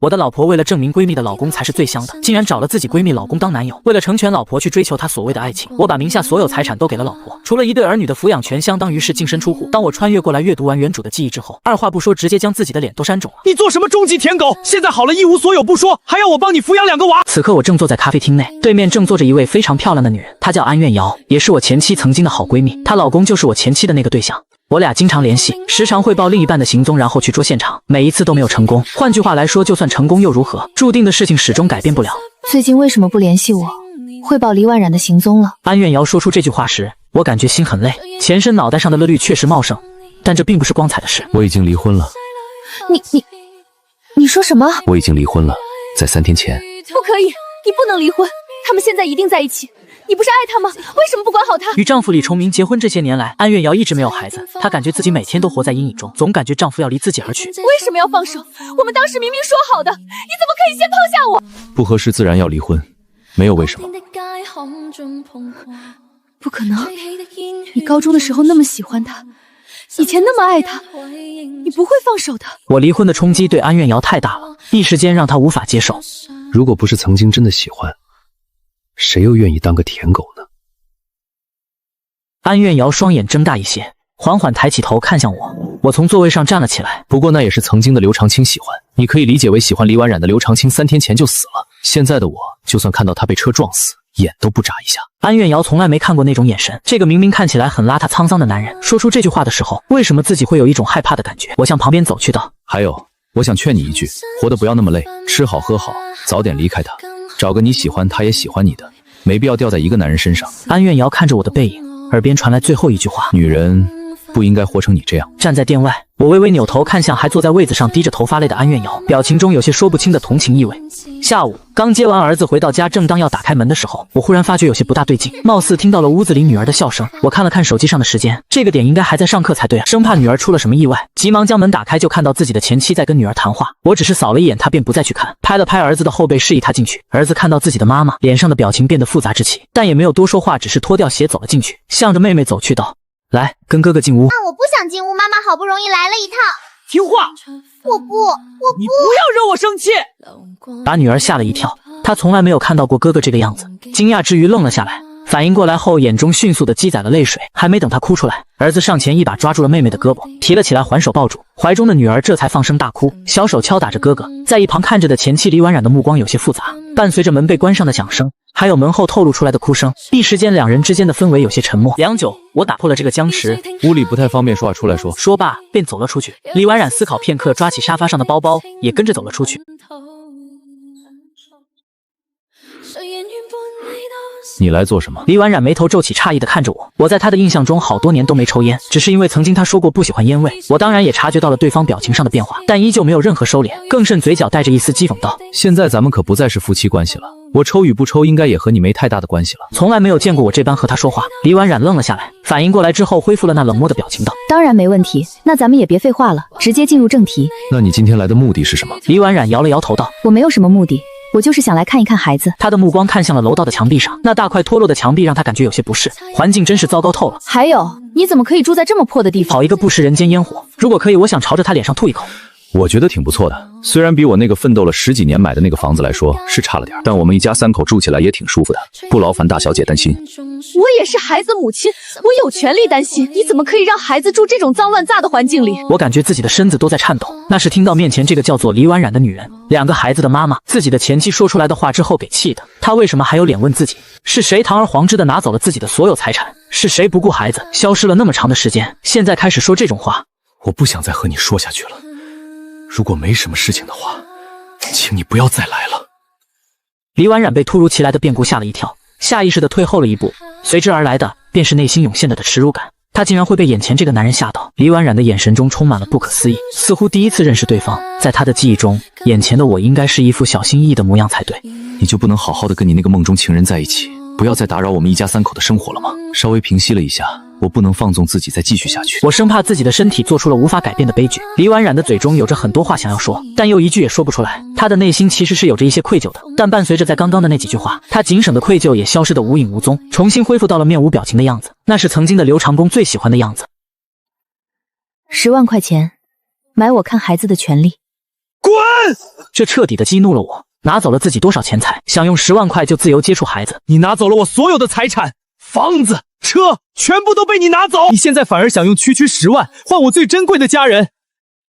我的老婆为了证明闺蜜的老公才是最香的，竟然找了自己闺蜜老公当男友。为了成全老婆去追求她所谓的爱情，我把名下所有财产都给了老婆，除了一对儿女的抚养权，相当于是净身出户。当我穿越过来阅读完原主的记忆之后，二话不说，直接将自己的脸都扇肿了。你做什么终极舔狗？现在好了，一无所有不说，还要我帮你抚养2个娃？此刻我正坐在咖啡厅内，对面正坐着一位非常漂亮的女人，她叫安苑瑶，也是我前妻曾经的好闺蜜，她老公就是我前妻的那个对象。我俩经常联系，时常汇报另一半的行踪，然后去捉现场，每一次都没有成功。换句话来说，就算成功又如何？注定的事情始终改变不了。最近为什么不联系我，汇报李婉然的行踪了？安苑瑶说出这句话时，我感觉心很累，前身脑袋上的乐绿确实茂盛，但这并不是光彩的事。我已经离婚了。你说什么？我已经离婚了，在3天前。不可以，你不能离婚，他们现在一定在一起。你不是爱他吗？为什么不管好他？与丈夫李崇明结婚这些年来，安苑瑶一直没有孩子，她感觉自己每天都活在阴影中，总感觉丈夫要离自己而去。为什么要放手？我们当时明明说好的，你怎么可以先抛下我？不合适自然要离婚，没有为什么。不可能，你高中的时候那么喜欢他，以前那么爱他，你不会放手的。我离婚的冲击对安苑瑶太大了，一时间让她无法接受。如果不是曾经真的喜欢，谁又愿意当个舔狗呢？安苑瑶双眼睁大一些，缓缓抬起头看向我，我从座位上站了起来。不过那也是曾经的刘长青喜欢，你可以理解为喜欢李婉染的刘长青3天前就死了，现在的我就算看到他被车撞死，眼都不眨一下。安苑瑶从来没看过那种眼神，这个明明看起来很邋遢沧桑的男人，说出这句话的时候，为什么自己会有一种害怕的感觉？我向旁边走去道，还有，我想劝你一句，活得不要那么累，吃好喝好，早点离开他，找个你喜欢他也喜欢你的，没必要掉在一个男人身上。安苑瑶看着我的背影，耳边传来最后一句话，女人不应该活成你这样。站在店外，我微微扭头看向还坐在位子上低着头发泪的安苑瑶，表情中有些说不清的同情意味。下午刚接完儿子回到家，正当要打开门的时候，我忽然发觉有些不大对劲，貌似听到了屋子里女儿的笑声。我看了看手机上的时间，这个点应该还在上课才对啊，生怕女儿出了什么意外，急忙将门打开，就看到自己的前妻在跟女儿谈话。我只是扫了一眼她，便不再去看，拍了拍儿子的后背，示意他进去。儿子看到自己的妈妈，脸上的表情变得复杂之极，但也没有多说话，只是脱掉鞋走了进去，向着妹妹走去道，来，跟哥哥进屋。我不想进屋，妈妈好不容易来了一趟。听话！我不，你不要惹我生气！把女儿吓了一跳，她从来没有看到过哥哥这个样子，惊讶之余愣了下来，反应过来后，眼中迅速的积攒了泪水，还没等她哭出来，儿子上前一把抓住了妹妹的胳膊，提了起来，还手抱住怀中的女儿，这才放声大哭，小手敲打着哥哥。在一旁看着的前妻李婉染的目光有些复杂，伴随着门被关上的响声，还有门后透露出来的哭声，一时间两人之间的氛围有些沉默。良久，我打破了这个僵持，屋里不太方便说话，出来说。说罢便走了出去。李婉染思考片刻，抓起沙发上的包包，也跟着走了出去。你来做什么？李婉染眉头皱起，诧异地看着我。我在她的印象中好多年都没抽烟，只是因为曾经她说过不喜欢烟味。我当然也察觉到了对方表情上的变化，但依旧没有任何收敛，更甚嘴角带着一丝讥讽道：现在咱们可不再是夫妻关系了，我抽与不抽应该也和你没太大的关系了。从来没有见过我这般和她说话。李婉染愣了下来，反应过来之后恢复了那冷漠的表情道：当然没问题，那咱们也别废话了，直接进入正题。那你今天来的目的是什么？李婉染摇了摇头道：我没有什么目的，我就是想来看一看孩子。她的目光看向了楼道的墙壁上，那大块脱落的墙壁让她感觉有些不适，环境真是糟糕透了。还有，你怎么可以住在这么破的地方？好一个不食人间烟火！如果可以，我想朝着她脸上吐一口。我觉得挺不错的，虽然比我那个奋斗了10几年买的那个房子来说是差了点，但我们一家3口住起来也挺舒服的，不劳烦大小姐担心。我也是孩子母亲，我有权利担心。你怎么可以让孩子住这种脏乱杂的环境里？我感觉自己的身子都在颤抖，那是听到面前这个叫做李婉染的女人，2个孩子的妈妈，自己的前妻说出来的话之后给气的。她为什么还有脸问自己是谁堂而皇之的拿走了自己的所有财产？是谁不顾孩子消失了那么长的时间，现在开始说这种话？我不想再和你说下去了，如果没什么事情的话，请你不要再来了。李婉染被突如其来的变故吓了一跳，下意识地退后了一步，随之而来的便是内心涌现的耻辱感。她竟然会被眼前这个男人吓到。李婉染的眼神中充满了不可思议，似乎第一次认识对方。在她的记忆中，眼前的我应该是一副小心翼翼的模样才对。你就不能好好的跟你那个梦中情人在一起，不要再打扰我们一家3口的生活了吗？稍微平息了一下，我不能放纵自己再继续下去。我生怕自己的身体做出了无法改变的悲剧。李婉染的嘴中有着很多话想要说，但又一句也说不出来。她的内心其实是有着一些愧疚的，但伴随着在刚刚的那几句话，她仅省的愧疚也消失得无影无踪，重新恢复到了面无表情的样子，那是曾经的刘长公最喜欢的样子。10万块钱，买我看孩子的权利。滚！这彻底的激怒了我，拿走了自己多少钱财，想用10万块就自由接触孩子。你拿走了我所有的财产，房子、车，全部都被你拿走。你现在反而想用区区10万换我最珍贵的家人，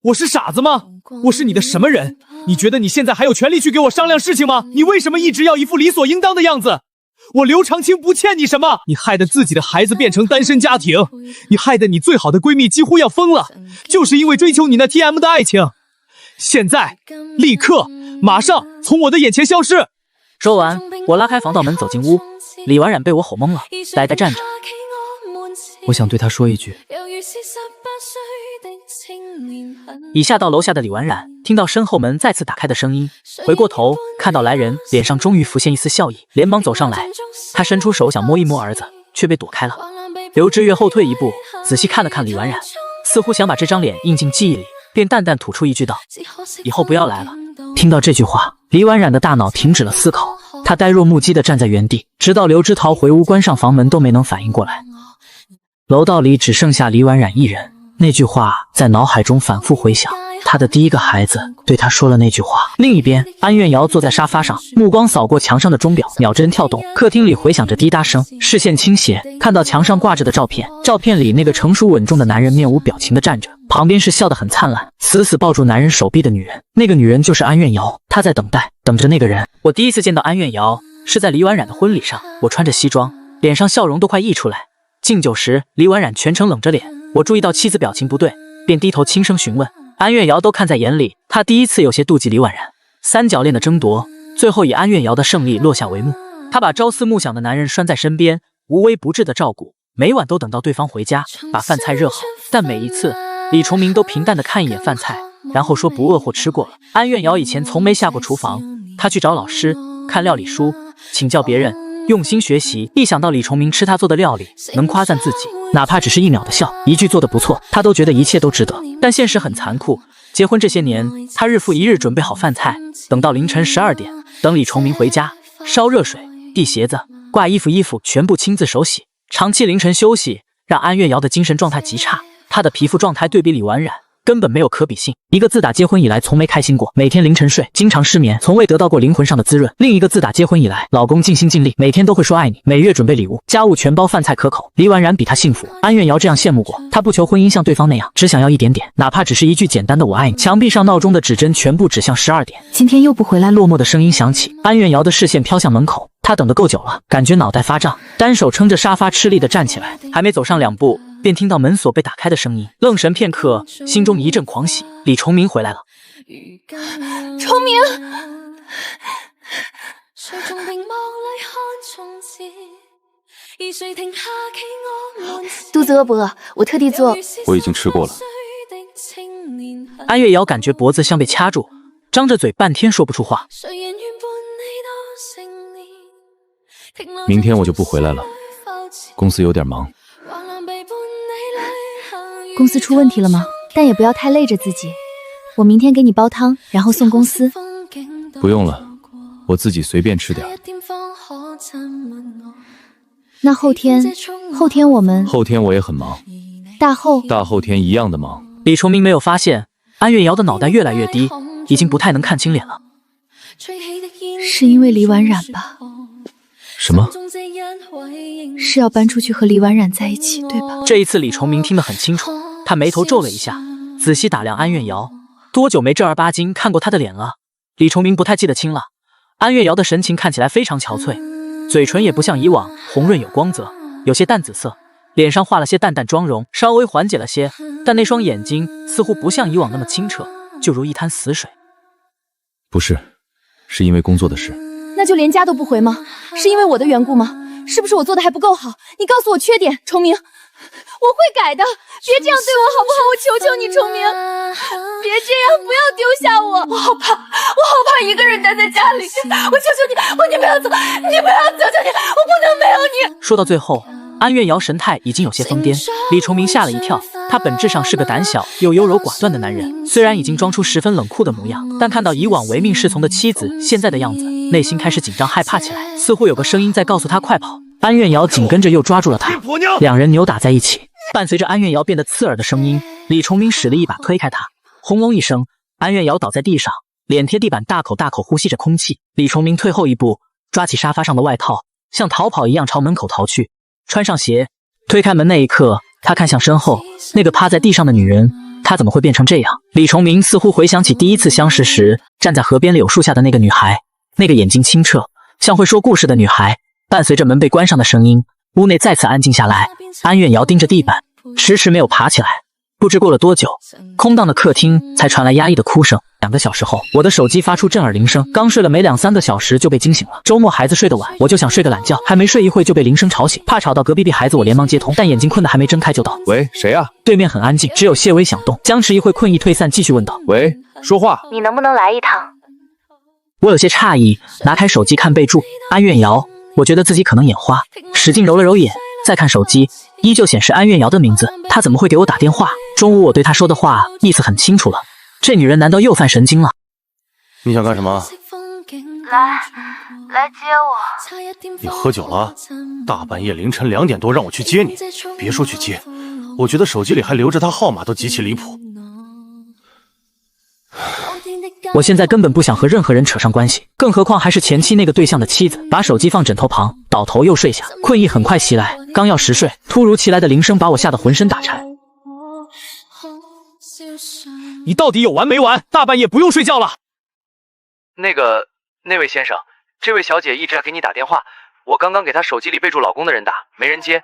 我是傻子吗？我是你的什么人？你觉得你现在还有权利去给我商量事情吗？你为什么一直要一副理所应当的样子？我刘长青不欠你什么，你害得自己的孩子变成单身家庭，你害得你最好的闺蜜几乎要疯了，就是因为追求你那 TM 的爱情。现在，立刻，马上从我的眼前消失！说完，我拉开防盗门走进屋，李婉冉被我吼懵了，呆呆站着。我想对他说一句。已下到楼下的李婉冉听到身后门再次打开的声音，回过头看到来人，脸上终于浮现一丝笑意，连忙走上来。他伸出手想摸一摸儿子，却被躲开了。刘知月后退一步，仔细看了看李婉冉，似乎想把这张脸印进记忆里，便淡淡吐出一句道：“以后不要来了。”听到这句话，李婉冉的大脑停止了思考，她呆若木鸡地站在原地，直到刘知桃回屋关上房门都没能反应过来。楼道里只剩下李婉冉一人，那句话在脑海中反复回响，她的第一个孩子对她说了那句话。另一边，安苑瑶坐在沙发上，目光扫过墙上的钟表，秒针跳动。客厅里回响着滴答声，视线倾斜，看到墙上挂着的照片，照片里那个成熟稳重的男人面无表情地站着，旁边是笑得很灿烂，死死抱住男人手臂的女人，那个女人就是安苑瑶，她在等待，等着那个人。我第一次见到安苑瑶是在李婉冉的婚礼上，我穿着西装，脸上笑容都快溢出来。敬酒时，李婉冉全程冷着脸，我注意到妻子表情不对，便低头轻声询问。安苑瑶都看在眼里，她第一次有些妒忌李婉冉。三角恋的争夺，最后以安苑瑶的胜利落下帷幕。她把朝思暮想的男人拴在身边，无微不至的照顾，每晚都等到对方回家，把饭菜热好。但每一次，李崇明都平淡的看一眼饭菜，然后说不饿或吃过了。安苑瑶以前从没下过厨房，她去找老师看料理书，请教别人，用心学习。一想到李崇明吃他做的料理，能夸赞自己，哪怕只是1秒的笑，一句做得不错，他都觉得一切都值得。但现实很残酷，结婚这些年，他日复一日准备好饭菜，等到凌晨12点，等李崇明回家，烧热水、递鞋子、挂衣服全部亲自手洗。长期凌晨休息，让安苑瑶的精神状态极差，她的皮肤状态对比李婉冉根本没有可比性。一个自打结婚以来从没开心过，每天凌晨睡，经常失眠，从未得到过灵魂上的滋润。另一个自打结婚以来，老公尽心尽力，每天都会说爱你，每月准备礼物，家务全包，饭菜可口。李婉冉比她幸福，安苑瑶这样羡慕过。她不求婚姻像对方那样，只想要一点点，哪怕只是一句简单的我爱你。墙壁上闹钟的指针全部指向12点。今天又不回来，落寞的声音响起，安苑瑶的视线飘向门口。她等得够久了，感觉脑袋发胀，单手撑着沙发吃力地站起来，还没走上2步，便听到门锁被打开的声音，愣神片刻，心中一阵狂喜，李崇明回来了。崇明，肚子饿不饿？我特地做。我已经吃过了。安月瑶感觉脖子像被掐住，张着嘴半天说不出话。明天我就不回来了，公司有点忙。公司出问题了吗？但也不要太累着自己。我明天给你煲汤，然后送公司。不用了，我自己随便吃点。那后天我们……后天我也很忙。大后天一样的忙。李崇明没有发现安月瑶的脑袋越来越低，已经不太能看清脸了。是因为李婉冉吧？什么？是要搬出去和李婉冉在一起，对吧？这一次李崇明听得很清楚，他眉头皱了一下，仔细打量安月瑶。多久没正儿八经看过她的脸了？李崇明不太记得清了。安月瑶的神情看起来非常憔悴，嘴唇也不像以往红润有光泽，有些淡紫色，脸上画了些淡淡妆容，稍微缓解了些，但那双眼睛似乎不像以往那么清澈，就如一滩死水。不是，是因为工作的事。那就连家都不回吗？是因为我的缘故吗？是不是我做的还不够好？你告诉我缺点，崇明，我会改的。别这样对我好不好？我求求你，崇明，别这样，不要丢下我。我好怕一个人待在家里。我求求你，你不要走，你不要走，求你，我不能没有你。说到最后，安月瑶神态已经有些疯癫，李崇明吓了一跳。他本质上是个胆小又优柔寡断的男人，虽然已经装出十分冷酷的模样，但看到以往唯命是从的妻子现在的样子，内心开始紧张害怕起来，似乎有个声音在告诉他快跑。安月瑶紧跟着又抓住了他，两人扭打在一起。伴随着安月瑶变得刺耳的声音，李崇明使了一把推开他，轰隆一声，安月瑶倒在地上，脸贴地板，大口大口呼吸着空气。李崇明退后一步，抓起沙发上的外套，像逃跑一样朝门口逃去。穿上鞋，推开门那一刻，他看向身后那个趴在地上的女人，她怎么会变成这样？李崇明似乎回想起第一次相识时站在河边柳树下的那个女孩，那个眼睛清澈像会说故事的女孩。伴随着门被关上的声音，屋内再次安静下来。安月瑶盯着地板，迟迟没有爬起来。不知过了多久，空荡的客厅才传来压抑的哭声。2个小时后，我的手机发出震耳铃声，刚睡了没2-3个小时就被惊醒了。周末孩子睡得晚，我就想睡个懒觉，还没睡一会就被铃声吵醒，怕吵到隔壁孩子，我连忙接通，但眼睛困得还没睁开就到。喂，谁啊？对面很安静，只有些微响动。僵持一会，困意退散，继续问道：喂，说话。你能不能来一趟？我有些诧异，拿开手机看备注，安月瑶。我觉得自己可能眼花，使劲揉了揉眼，再看手机，依旧显示安月瑶的名字。她怎么会给我打电话？中午我对她说的话意思很清楚了，这女人难道又犯神经了？你想干什么？来接我。你喝酒了？大半夜凌晨2点多让我去接你，别说去接，我觉得手机里还留着他号码都极其离谱。我现在根本不想和任何人扯上关系，更何况还是前妻那个对象的妻子。把手机放枕头旁，倒头又睡下，困意很快袭来，刚要实睡，突如其来的铃声把我吓得浑身打颤。你到底有完没完？大半夜不用睡觉了。那位先生，这位小姐一直在给你打电话，我刚刚给她手机里备注老公的人打，没人接。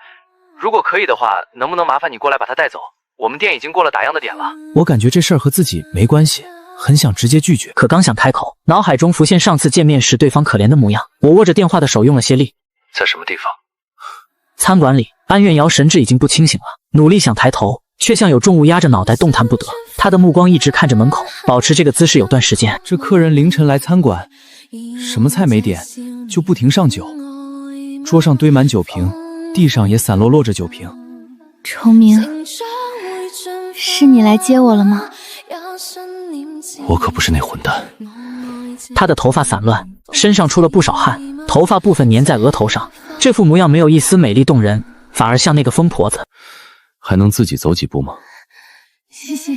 如果可以的话，能不能麻烦你过来把她带走？我们店已经过了打烊的点了。我感觉这事儿和自己没关系，很想直接拒绝，可刚想开口，脑海中浮现上次见面时对方可怜的模样。我握着电话的手用了些力。在什么地方？餐馆里，安月瑶神志已经不清醒了，努力想抬头，却像有重物压着脑袋，动弹不得。她的目光一直看着门口，保持这个姿势有段时间。这客人凌晨来餐馆，什么菜没点，就不停上酒，桌上堆满酒瓶，地上也散落着酒瓶。崇明，是你来接我了吗？我可不是那混蛋。她的头发散乱，身上出了不少汗，头发部分粘在额头上，这副模样没有一丝美丽动人，反而像那个疯婆子。还能自己走几步吗？谢谢，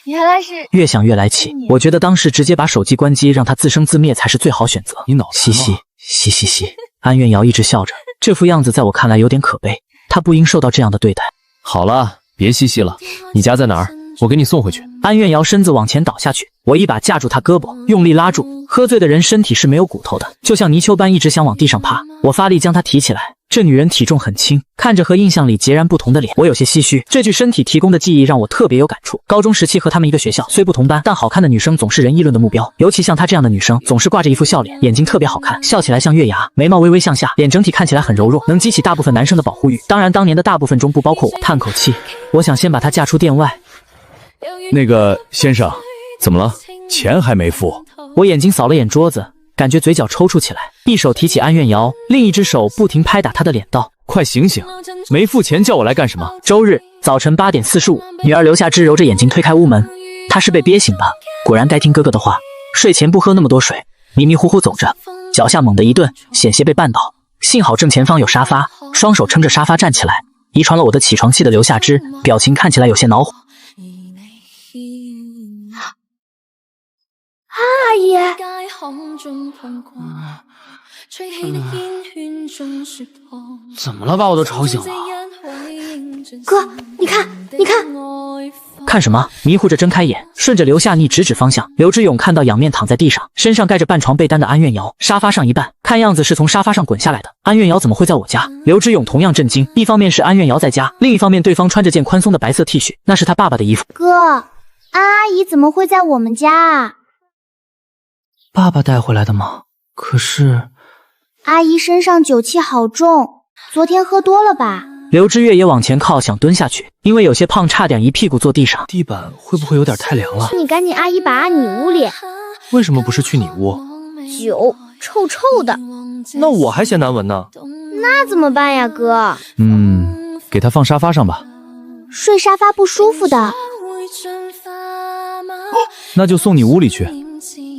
原来是……越想越来气，我觉得当时直接把手机关机，让它自生自灭才是最好选择。你脑残吗？嘻。安月瑶一直笑着，这副样子在我看来有点可悲，她不应受到这样的对待。好了，别嘻嘻了，你家在哪儿？我给你送回去。安月瑶身子往前倒下去，我一把架住她胳膊，用力拉住。喝醉的人身体是没有骨头的，就像泥鳅般一直想往地上趴。我发力将她提起来，这女人体重很轻，看着和印象里截然不同的脸，我有些唏嘘。这具身体提供的记忆让我特别有感触。高中时期和她们一个学校，虽不同班，但好看的女生总是人议论的目标。尤其像她这样的女生，总是挂着一副笑脸，眼睛特别好看，笑起来像月牙，眉毛微微向下，脸整体看起来很柔弱，能激起大部分男生的保护欲。当然，当年的大部分中不包括我。叹口气，我想先把她嫁出店外。那个先生，怎么了？钱还没付。我眼睛扫了眼桌子，感觉嘴角抽搐起来，一手提起安月瑶，另一只手不停拍打她的脸，道：快醒醒，没付钱叫我来干什么？周日早晨8点45，女儿刘夏芝揉着眼睛推开屋门，她是被憋醒的，果然该听哥哥的话，睡前不喝那么多水。迷迷糊糊走着，脚下猛地一顿，险些被绊倒，幸好正前方有沙发，双手撑着沙发站起来。遗传了我的起床气的刘夏芝，表情看起来有些恼火。阿姨，怎么了？把我都吵醒了。哥，你看，看什么？迷糊着睁开眼，顺着刘夏妮指指方向。刘之勇看到仰面躺在地上，身上盖着半床被单的安月瑶，沙发上一半，看样子是从沙发上滚下来的。安月瑶怎么会在我家？刘之勇同样震惊，一方面是安月瑶在家，另一方面对方穿着件宽松的白色 T 恤，那是他爸爸的衣服。哥，安阿姨怎么会在我们家啊？爸爸带回来的吗？可是阿姨身上酒气好重，昨天喝多了吧？刘之月也往前靠，想蹲下去，因为有些胖，差点一屁股坐地上。地板会不会有点太凉了？你赶紧阿姨把你屋里。为什么不是去你屋？酒臭臭的。那我还嫌难闻呢。那怎么办呀，哥？给他放沙发上吧。睡沙发不舒服的。那就送你屋里去。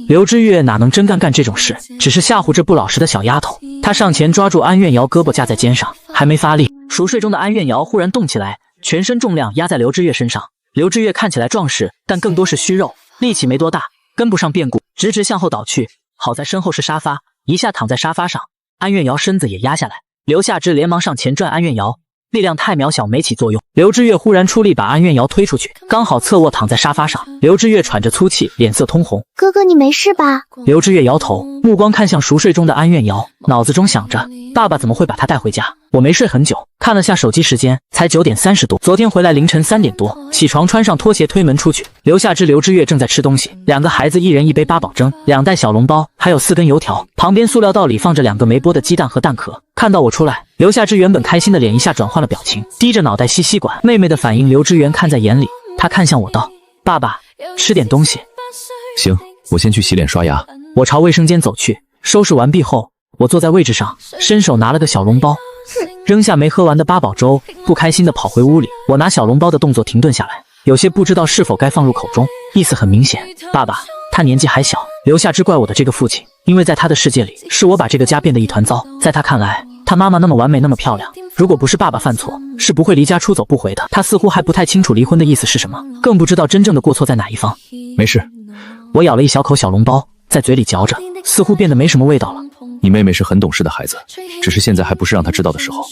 刘之月哪能真干这种事，只是吓唬这不老实的小丫头。他上前抓住安月瑶胳膊架在肩上，还没发力，熟睡中的安月瑶忽然动起来，全身重量压在刘之月身上。刘之月看起来壮实，但更多是虚肉，力气没多大，跟不上变故，直直向后倒去。好在身后是沙发，一下躺在沙发上，安月瑶身子也压下来。刘夏之连忙上前转安月瑶，力量太渺小，没起作用。刘知月忽然出力把安月瑶推出去，刚好侧卧躺在沙发上。刘知月喘着粗气，脸色通红。哥哥，你没事吧？刘知月摇头，目光看向熟睡中的安月瑶，脑子中想着爸爸怎么会把她带回家。我没睡很久，看了下手机时间，才9点30多。昨天回来凌晨3点多，起床穿上拖鞋推门出去。刘夏之、刘知月正在吃东西，两个孩子一人一杯八宝蒸，2袋小笼包，还有4根油条。旁边塑料袋里放着2个没剥的鸡蛋和蛋壳。看到我出来，刘夏之原本开心的脸一下转换了表情，低着脑袋吸吸管。妹妹的反应刘知源看在眼里，他看向我道：爸爸，吃点东西。行，我先去洗脸刷牙。我朝卫生间走去，收拾完毕后，我坐在位置上，伸手拿了个小笼包，扔下没喝完的八宝粥，不开心的跑回屋里。我拿小笼包的动作停顿下来，有些不知道是否该放入口中，意思很明显，爸爸，他年纪还小。刘夏之怪我的这个父亲，因为在他的世界里，是我把这个家变得一团糟。在他看来，他妈妈那么完美那么漂亮，如果不是爸爸犯错，是不会离家出走不回的。他似乎还不太清楚离婚的意思是什么，更不知道真正的过错在哪一方。没事。我咬了一小口小笼包，在嘴里嚼着，似乎变得没什么味道了。你妹妹是很懂事的孩子，只是现在还不是让她知道的时候。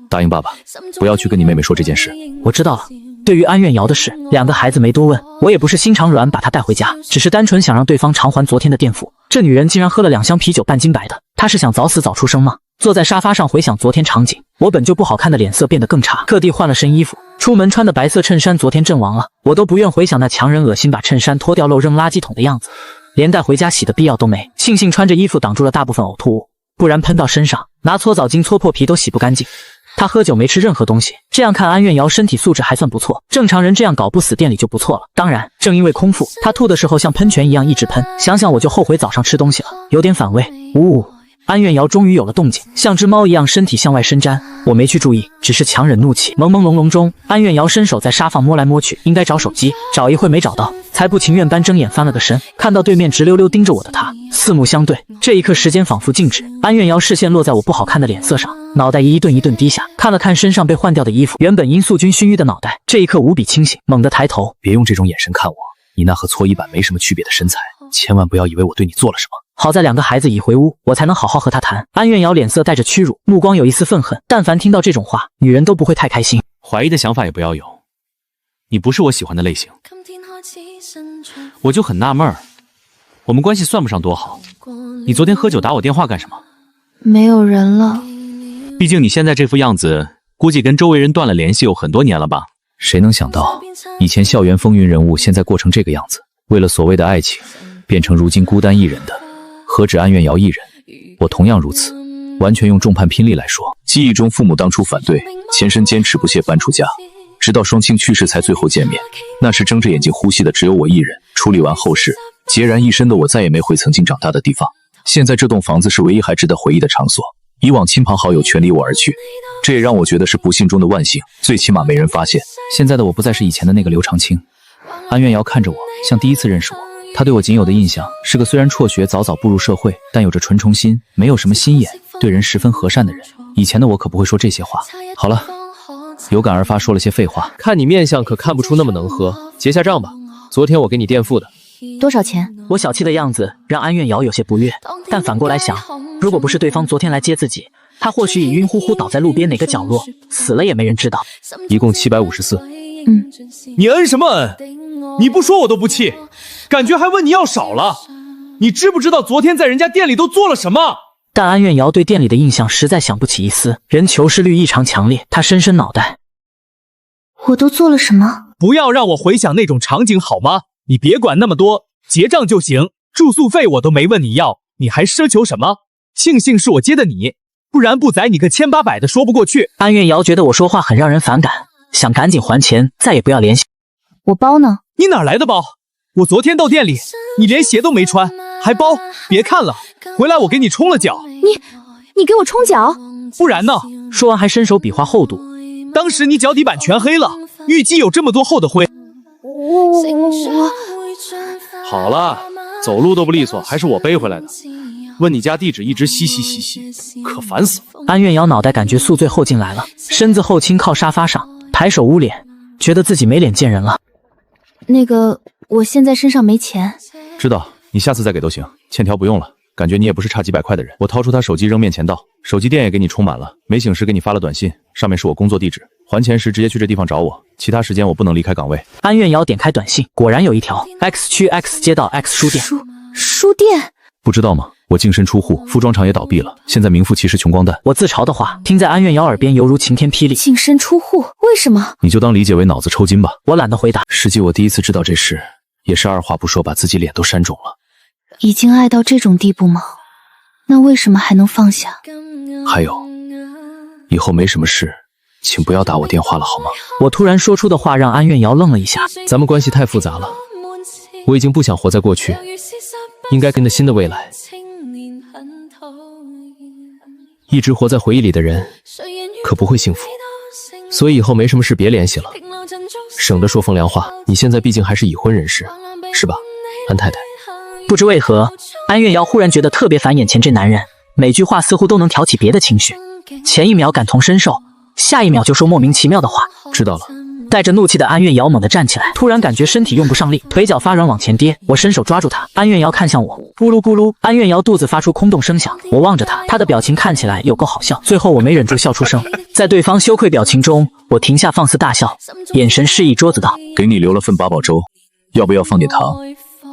答应爸爸，不要去跟你妹妹说这件事。我知道了。对于安月瑶的事，2个孩子没多问，我也不是心肠软把她带回家，只是单纯想让对方偿还昨天的垫付。这女人竟然喝了2箱啤酒半斤白的，她是想早死早出生吗？坐在沙发上回想昨天场景，我本就不好看的脸色变得更差，特地换了身衣服，出门穿的白色衬衫昨天阵亡了，我都不愿回想那强人恶心把衬衫脱掉漏扔垃圾桶的样子，连带回家洗的必要都没。庆幸穿着衣服挡住了大部分呕吐物，不然喷到身上，拿搓澡巾搓破皮都洗不干净。他喝酒没吃任何东西，这样看安月瑶身体素质还算不错，正常人这样搞不死店里就不错了。当然，正因为空腹，他吐的时候像喷泉一样一直喷，想想我就后悔早上吃东西了，有点反胃。呜呜，安月瑶终于有了动静，像只猫一样身体向外伸展，我没去注意，只是强忍怒气。朦朦胧胧中，安月瑶伸手在沙发摸来摸去，应该找手机，找一会没找到，才不情愿般睁眼翻了个身，看到对面直溜溜盯着我的他，四目相对，这一刻时间仿佛静止。安月瑶视线落在我不好看的脸色上，脑袋一顿一顿低下，看了看身上被换掉的衣服，原本因素菌熏淤的脑袋，这一刻无比清醒，猛地抬头，别用这种眼神看我，你那和搓衣板没什么区别的身材，千万不要以为我对你做了什么。好在2个孩子已回屋，我才能好好和他谈。安月瑶脸色带着屈辱，目光有一丝愤恨，但凡听到这种话，女人都不会太开心。怀疑的想法也不要有，你不是我喜欢的类型。我就很纳闷儿，我们关系算不上多好，你昨天喝酒打我电话干什么？没有人了。毕竟你现在这副样子，估计跟周围人断了联系有很多年了吧？谁能想到，以前校园风云人物，现在过成这个样子，为了所谓的爱情，变成如今孤单一人的，何止安月瑶一人，我同样如此。完全用众叛亲离来说，记忆中父母当初反对，前身坚持不懈搬出家，直到双亲去世才最后见面。那时睁着眼睛呼吸的只有我一人，处理完后事，孑然一身的我再也没回曾经长大的地方。现在这栋房子是唯一还值得回忆的场所，以往亲朋好友全离我而去，这也让我觉得是不幸中的万幸，最起码没人发现。现在的我不再是以前的那个刘长青。安月瑶看着我，像第一次认识我。她对我仅有的印象是个虽然辍学早早步入社会，但有着纯崇心，没有什么心眼，对人十分和善的人。以前的我可不会说这些话。好了，有感而发说了些废话。看你面相可看不出那么能喝，结下账吧，昨天我给你垫付的。多少钱？我小气的样子让安月瑶有些不悦，但反过来想，如果不是对方昨天来接自己，他或许已晕乎乎倒在路边哪个角落，死了也没人知道。一共754。你恩什么恩？你不说我都不气，感觉还问你要少了。你知不知道昨天在人家店里都做了什么？但安月瑶对店里的印象实在想不起一丝，人求视欲异常强烈。她伸伸脑袋，我都做了什么？不要让我回想那种场景好吗？你别管那么多，结账就行。住宿费我都没问你要，你还奢求什么？庆幸是我接的你，不然不宰你个千八百的说不过去。安月瑶觉得我说话很让人反感，想赶紧还钱，再也不要联系。我包呢？你哪来的包？我昨天到店里，你连鞋都没穿，还包？别看了，回来我给你冲了脚。你给我冲脚？不然呢？说完还伸手比划厚度。当时你脚底板全黑了，浴巾有这么多厚的灰。我好了，走路都不利索，还是我背回来的。问你家地址一直嘻嘻嘻嘻，可烦死了。安月瑶脑袋感觉宿醉后劲来了，身子后倾靠沙发上，抬手捂脸，觉得自己没脸见人了。那个我现在身上没钱。知道，你下次再给都行，欠条不用了。感觉你也不是差几百块的人。我掏出他手机扔面前道，手机电也给你充满了，没醒时给你发了短信，上面是我工作地址，还钱时直接去这地方找我，其他时间我不能离开岗位。安苑瑶点开短信，果然有一条 X 区 X 街道 X 书店。书店？不知道吗？我净身出户，服装厂也倒闭了，现在名副其实穷光蛋。我自嘲的话听在安苑瑶耳边犹如晴天霹雳。净身出户？为什么？你就当理解为脑子抽筋吧。我懒得回答。实际我第一次知道这事，也是二话不说把自己脸都扇肿了。已经爱到这种地步吗？那为什么还能放下？还有，以后没什么事，请不要打我电话了好吗？我突然说出的话让安苑瑶愣了一下。咱们关系太复杂了，我已经不想活在过去，应该跟着新的未来。一直活在回忆里的人，可不会幸福。所以以后没什么事别联系了，省得说风凉话。你现在毕竟还是已婚人士，是吧，安太太？不知为何，安苑瑶忽然觉得特别烦眼前这男人，每句话似乎都能挑起别的情绪。前一秒感同身受，下一秒就说莫名其妙的话。知道了。带着怒气的安苑瑶猛地站起来，突然感觉身体用不上力，腿脚发软往前跌。我伸手抓住她，安苑瑶看向我，咕噜咕噜，安苑瑶肚子发出空洞声响。我望着她，她的表情看起来有够好笑。最后我没忍住笑出声，在对方羞愧表情中，我停下放肆大笑，眼神示意桌子道：“给你留了份八宝粥，要不要放点糖？”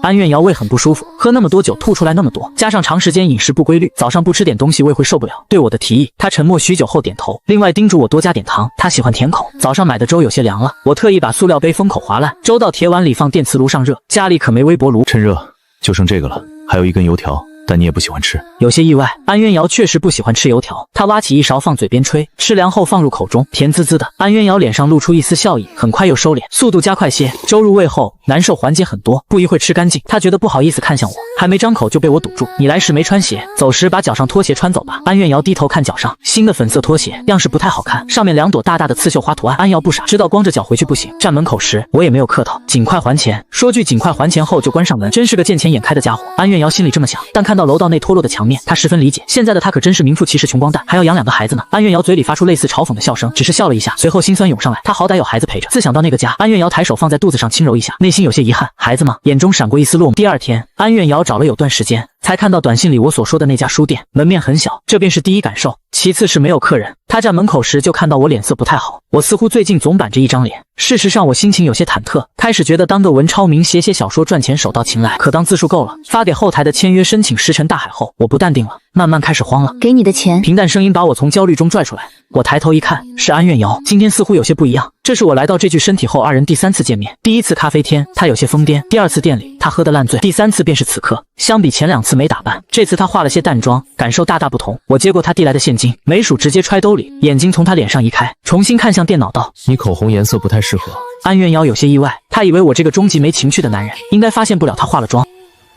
安苑瑶胃很不舒服，喝那么多酒吐出来那么多，加上长时间饮食不规律，早上不吃点东西胃会受不了。对我的提议，她沉默许久后点头，另外叮嘱我多加点糖，她喜欢甜口。早上买的粥有些凉了，我特意把塑料杯封口划烂，粥到铁碗里放电磁炉上热，家里可没微波炉，趁热。就剩这个了，还有一根油条，但你也不喜欢吃。有些意外，安苑瑶确实不喜欢吃油条，她挖起一勺放嘴边吹，吃凉后放入口中，甜滋滋的。安苑瑶脸上露出一丝笑意，很快又收敛，速度加快些。粥入胃后，难受缓解很多，不一会吃干净。她觉得不好意思看向我，还没张口就被我堵住。你来时没穿鞋，走时把脚上拖鞋穿走吧。安苑瑶低头看脚上，新的粉色拖鞋，样式不太好看，上面2朵大大的刺绣花图案。安瑶不傻，知道光着脚回去不行。站门口时，我也没有客套，尽快还钱。说句尽快还钱后就关上门，真是个见钱眼开的家伙。安苑瑶心里这么想，但看到楼道内脱落的墙面，她十分理解。现在的她可真是名副其实穷光蛋，还要养2个孩子呢。安苑瑶嘴里发出类似嘲讽的笑声，只是笑了一下，随后心酸涌上来。她好歹有孩子陪着。自想到那个家，安苑瑶抬手放在肚子上轻揉一下，内心有些遗憾。孩子吗？眼中闪过一丝落寞。第二天，安苑瑶找了有段时间，才看到短信里我所说的那家书店，门面很小，这便是第一感受。其次是没有客人。他站门口时就看到我脸色不太好，我似乎最近总板着一张脸。事实上我心情有些忐忑，开始觉得当个文超明写小说赚钱手到擒来，可当字数够了，发给后台的签约申请石沉大海后，我不淡定了，慢慢开始慌了。给你的钱。平淡声音把我从焦虑中拽出来，我抬头一看，是安苑瑶。今天似乎有些不一样，这是我来到这具身体后2人第3次见面。第一次咖啡天，他有些疯癫；第2次店里，他喝得烂醉；第3次便是此刻。相比前2次没打扮，这次他化了些淡妆，感受大大不同。我接过他递来的现金，没数直接揣兜里，眼睛从他脸上移开，重新看向电脑道：“你口红颜色不太适合。”安苑瑶有些意外，她以为我这个终极没情趣的男人应该发现不了她化了妆。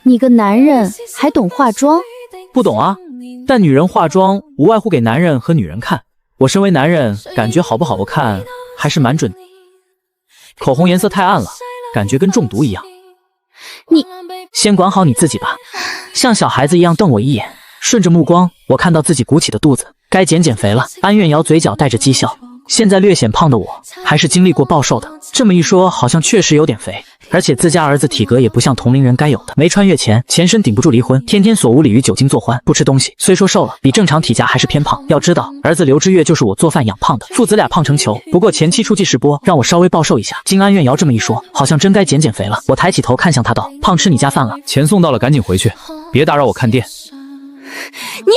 你个男人还懂化妆？不懂啊，但女人化妆无外乎给男人和女人看，我身为男人，感觉好不好看还是蛮准。口红颜色太暗了，感觉跟中毒一样。你先管好你自己吧。像小孩子一样瞪我一眼，顺着目光，我看到自己鼓起的肚子，该减肥了。安苑瑶嘴角带着讥笑，现在略显胖的我，还是经历过暴瘦的。这么一说，好像确实有点肥，而且自家儿子体格也不像同龄人该有的。没穿越前，前身顶不住离婚，天天锁屋里与酒精做欢，不吃东西。虽说瘦了，比正常体价还是偏胖。要知道，儿子刘知月就是我做饭养胖的，父子俩胖成球。不过前期出季试播，让我稍微暴瘦一下。经安苑瑶这么一说，好像真该减肥了。我抬起头看向他道：“胖吃你家饭了？钱送到了，赶紧回去，别打扰我看店。”你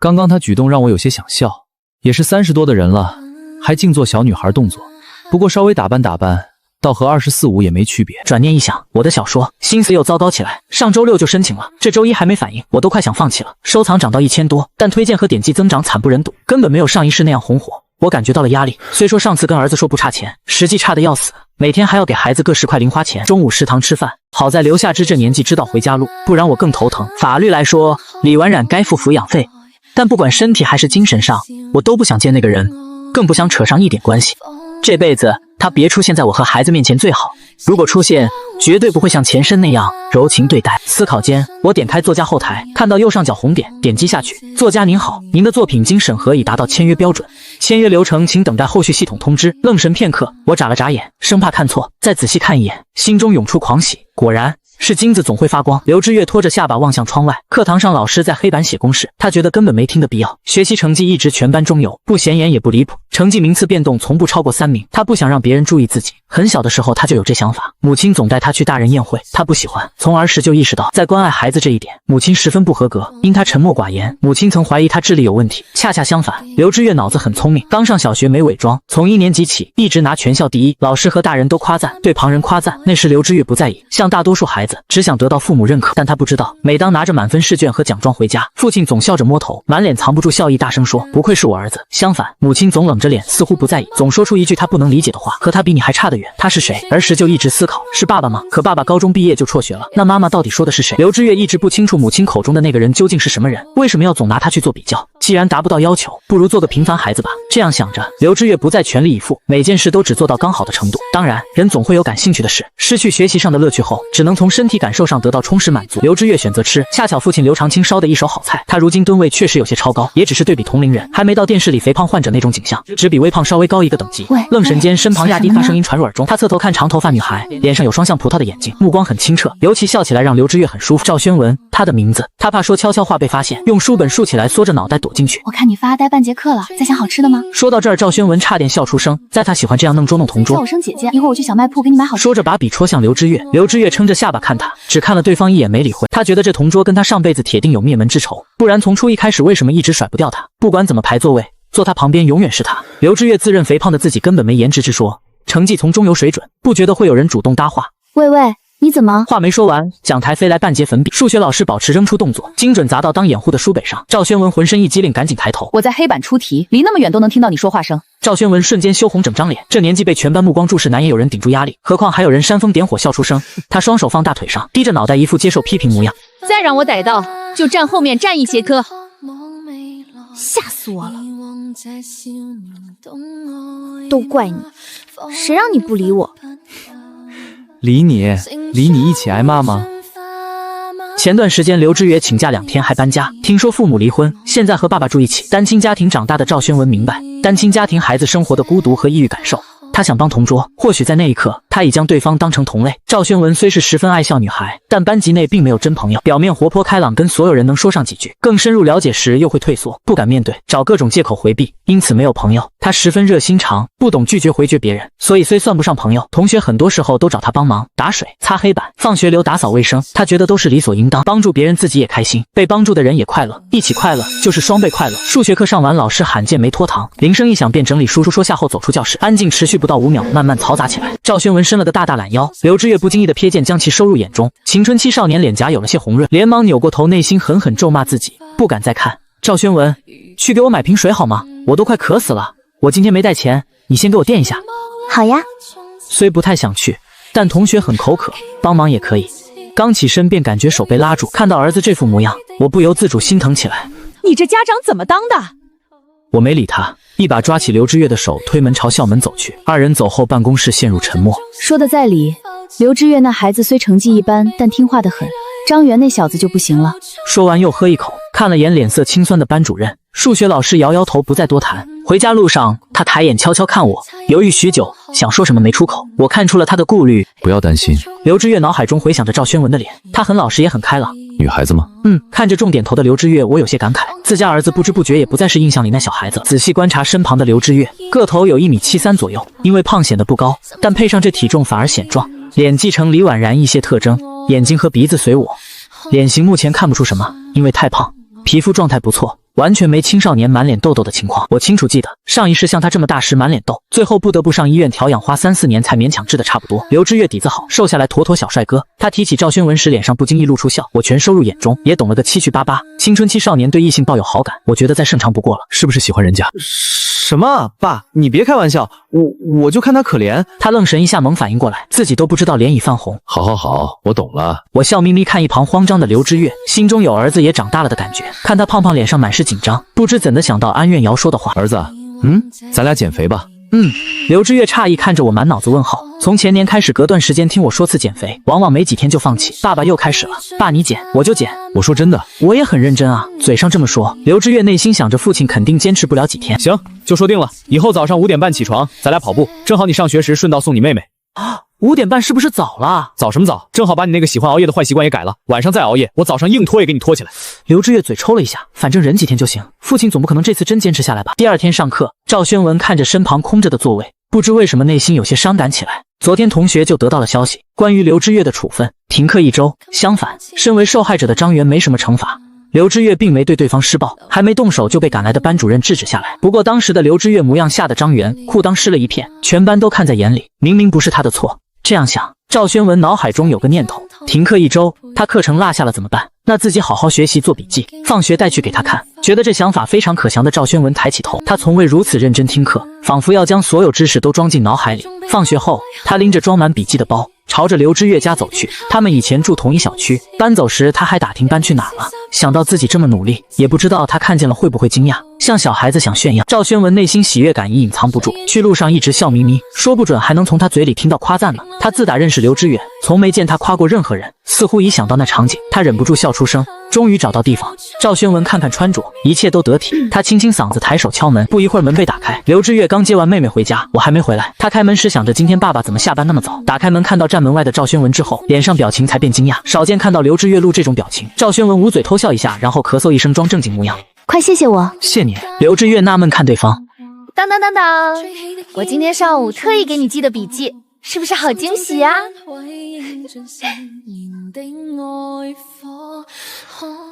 刚刚他举动让我有些想笑，也是30多的人了，还净做小女孩动作。不过稍微打扮打扮，倒和24、5也没区别。转念一想，我的小说心思又糟糕起来。上周6就申请了，这周1还没反应，我都快想放弃了。收藏涨到1000多，但推荐和点击增长惨不忍睹，根本没有上一世那样红火。我感觉到了压力。虽说上次跟儿子说不差钱，实际差得要死，每天还要给孩子个10块零花钱，中午食堂吃饭。好在刘夏之这年纪知道回家路，不然我更头疼。法律来说，李婉染该付抚养费，但不管身体还是精神上，我都不想见那个人，更不想扯上一点关系。这辈子他别出现在我和孩子面前最好。如果出现，绝对不会像前身那样柔情对待。思考间，我点开作家后台，看到右上角红点，点击下去。作家您好，您的作品经审核已达到签约标准，签约流程请等待后续系统通知。愣神片刻，我眨了眨眼，生怕看错，再仔细看一眼，心中涌出狂喜，果然是金子总会发光。刘知月拖着下巴望向窗外，课堂上老师在黑板写公式，他觉得根本没听的必要。学习成绩一直全班中游，不显眼也不离谱，成绩名次变动从不超过3名。他不想让别人注意自己，很小的时候他就有这想法。母亲总带他去大人宴会，他不喜欢，从儿时就意识到在关爱孩子这一点，母亲十分不合格。因他沉默寡言，母亲曾怀疑他智力有问题。恰恰相反，刘知月脑子很聪明，刚上小学没伪装，从1年级起一直拿全校第1，老师和大人都夸赞，对旁人夸赞。那时刘知月不在意，像大多数孩子只想得到父母认可，但他不知道，每当拿着满分试卷和奖状回家，父亲总笑着摸头，满脸藏不住笑意，大声说不愧是我儿子。相反，母亲总冷着脸，似乎不在意，总说出一句他不能理解的话，和他比你还差得远。他是谁？儿时就一直思考，是爸爸吗？可爸爸高中毕业就辍学了，那妈妈到底说的是谁？刘知月一直不清楚母亲口中的那个人究竟是什么人，为什么要总拿他去做比较？既然达不到要求，不如做个平凡孩子吧。这样想着，刘知月不再全力以赴，每件事都只做到刚好的程度。当然，人总会有感兴趣的事，失去学习上的乐趣后，只能从身体感受上得到充实满足。刘知月选择吃，恰巧父亲刘长青烧的一手好菜，他如今吨位确实有些超高，也只是对比同龄人，还没到电视里肥胖患者那种景象，只比微胖稍微高一个等级。愣神间，身旁压低发声音传入耳中，他侧头看长头发女孩，脸上有双像葡萄的眼睛，目光很清澈，尤其笑起来让刘知月很舒服。赵轩文，他的名字，他怕说悄悄话被发现，用书本竖起来，缩着脑袋躲进去。我看你发呆半节课了，在想好吃的吗？说到这儿，赵轩文差点笑出声，在他喜欢这样弄捉弄同桌。叫我声姐姐，一会儿我去小卖铺给你买好吃。说着把笔戳向刘知月，刘知月撑着下巴看他，只看了对方一眼没理会。他觉得这同桌跟他上辈子铁定有灭门之仇，不然从初一开始为什么一直甩不掉他？不管怎么排座位，坐他旁边永远是他。刘知月自认肥胖的自己根本没颜值之说，成绩从中游水准，不觉得会有人主动搭话。喂喂，你怎么？话没说完，讲台飞来半截粉笔，数学老师保持扔出动作，精准砸到当掩护的书本上。赵轩文浑身一激灵，赶紧抬头。我在黑板出题，离那么远都能听到你说话声。赵轩文瞬间羞红整张脸，这年纪被全班目光注视，难也有人顶住压力，何况还有人煽风点火笑出声。他双手放大腿上，低着脑袋，一副接受批评模样。再让我逮到，就站后面站一节课。吓死我了！都怪你，谁让你不理我？理你一起挨骂吗？前段时间刘知月请假2天还搬家，听说父母离婚，现在和爸爸住一起。单亲家庭长大的赵轩文明白单亲家庭孩子生活的孤独和抑郁感受。他想帮同桌，或许在那一刻，他已将对方当成同类。赵轩文虽是十分爱笑女孩，但班级内并没有真朋友。表面活泼开朗，跟所有人能说上几句，更深入了解时又会退缩，不敢面对，找各种借口回避，因此没有朋友。他十分热心肠，不懂拒绝回绝别人，所以虽算不上朋友，同学很多时候都找他帮忙，打水、擦黑板、放学留打扫卫生，他觉得都是理所应当。帮助别人自己也开心，被帮助的人也快乐，一起快乐就是双倍快乐。数学课上完，老师罕见没拖堂，铃声一响便整理书说下后走出教室，安静持续不到5秒，慢慢嘈杂起来。赵轩文伸了个大懒腰，刘知月不经意的瞥见，将其收入眼中。青春期少年脸颊有了些红润，连忙扭过头，内心狠狠咒骂自己，不敢再看。赵轩文，去给我买瓶水好吗？我都快渴死了。我今天没带钱，你先给我垫一下。好呀。虽不太想去，但同学很口渴，帮忙也可以。刚起身便感觉手被拉住，看到儿子这副模样，我不由自主心疼起来。你这家长怎么当的？我没理他，一把抓起刘知月的手，推门朝校门走去。二人走后，办公室陷入沉默。说的在理，刘知月那孩子虽成绩一般，但听话得很。张元那小子就不行了。说完又喝一口，看了眼脸色青酸的班主任。数学老师摇摇头，不再多谈。回家路上，他抬眼悄悄看我，犹豫许久，想说什么没出口。我看出了他的顾虑。不要担心。刘知月脑海中回想着赵轩文的脸，他很老实也很开朗。女孩子吗？看着重点头的刘知月，我有些感慨，自家儿子不知不觉也不再是印象里那小孩子。仔细观察身旁的刘知月，个头有1.73米左右，因为胖显得不高，但配上这体重反而显壮。脸继承李婉然一些特征，眼睛和鼻子随我。脸型目前看不出什么，因为太胖，皮肤状态不错，完全没青少年满脸痘痘的情况。我清楚记得上一世像他这么大时满脸痘，最后不得不上医院调养，花3、4年才勉强治得差不多。刘知月底子好，瘦下来妥妥小帅哥。他提起赵轩文时，脸上不经意露出笑，我全收入眼中，也懂了个七去八八。青春期少年对异性抱有好感，我觉得再正常不过了。是不是喜欢人家？什么？爸，你别开玩笑，我就看他可怜。他愣神一下，猛反应过来，自己都不知道脸已泛红。好，我懂了。我笑眯眯看一旁慌张的刘知月，心中有儿子也长大了的感觉。看他胖胖脸上满是紧张，不知怎的想到安苑瑶说的话。儿子，咱俩减肥吧。刘知月诧异看着我，满脑子问号。从前年开始，隔段时间听我说次减肥，往往没几天就放弃。爸爸又开始了，爸你减我就减。我说真的，我也很认真啊，嘴上这么说，刘知月内心想着父亲肯定坚持不了几天。行，就说定了，以后早上5点半起床，咱俩跑步，正好你上学时顺道送你妹妹。5点半是不是早了？早什么早？正好把你那个喜欢熬夜的坏习惯也改了，晚上再熬夜，我早上硬拖也给你拖起来。刘知月嘴抽了一下，反正忍几天就行，父亲总不可能这次真坚持下来吧。第二天上课，赵宣文看着身旁空着的座位，不知为什么内心有些伤感起来。昨天同学就得到了消息，关于刘知月的处分，停课1周。相反，身为受害者的张元没什么惩罚。刘知月并没对对方施暴，还没动手就被赶来的班主任制止下来。不过当时的刘知月模样吓得张元裤裆湿了一片，全班都看在眼里，明明不是他的错。这样想，赵宣文脑海中有个念头，停课1周，他课程落下了怎么办？那自己好好学习做笔记，放学带去给他看。觉得这想法非常可行的赵宣文抬起头，他从未如此认真听课，仿佛要将所有知识都装进脑海里。放学后，他拎着装满笔记的包，朝着刘知月家走去。他们以前住同一小区，搬走时他还打听搬去哪了。想到自己这么努力，也不知道他看见了会不会惊讶，像小孩子想炫耀。赵宣文内心喜悦感已隐藏不住，去路上一直笑眯眯，说不准还能从他嘴里听到夸赞呢。他自打认识刘知月，从没见他夸过任何人，似乎一想到那场景，他忍不住笑出声。终于找到地方，赵宣文看看穿着，一切都得体。他清清嗓子，抬手敲门，不一会儿门被打开。刘知月刚接完妹妹回家，我还没回来。他开门时想着今天爸爸怎么下班那么早，打开门看到站门外的赵宣文之后，脸上表情才变惊讶。少见看到刘知月露这种表情。赵宣文捂嘴偷笑一下，然后咳嗽一声装正经模样。快谢谢我。谢你。刘知月纳闷看对方。当当当当，我今天上午特意给你记的笔记，是不是好惊喜呀？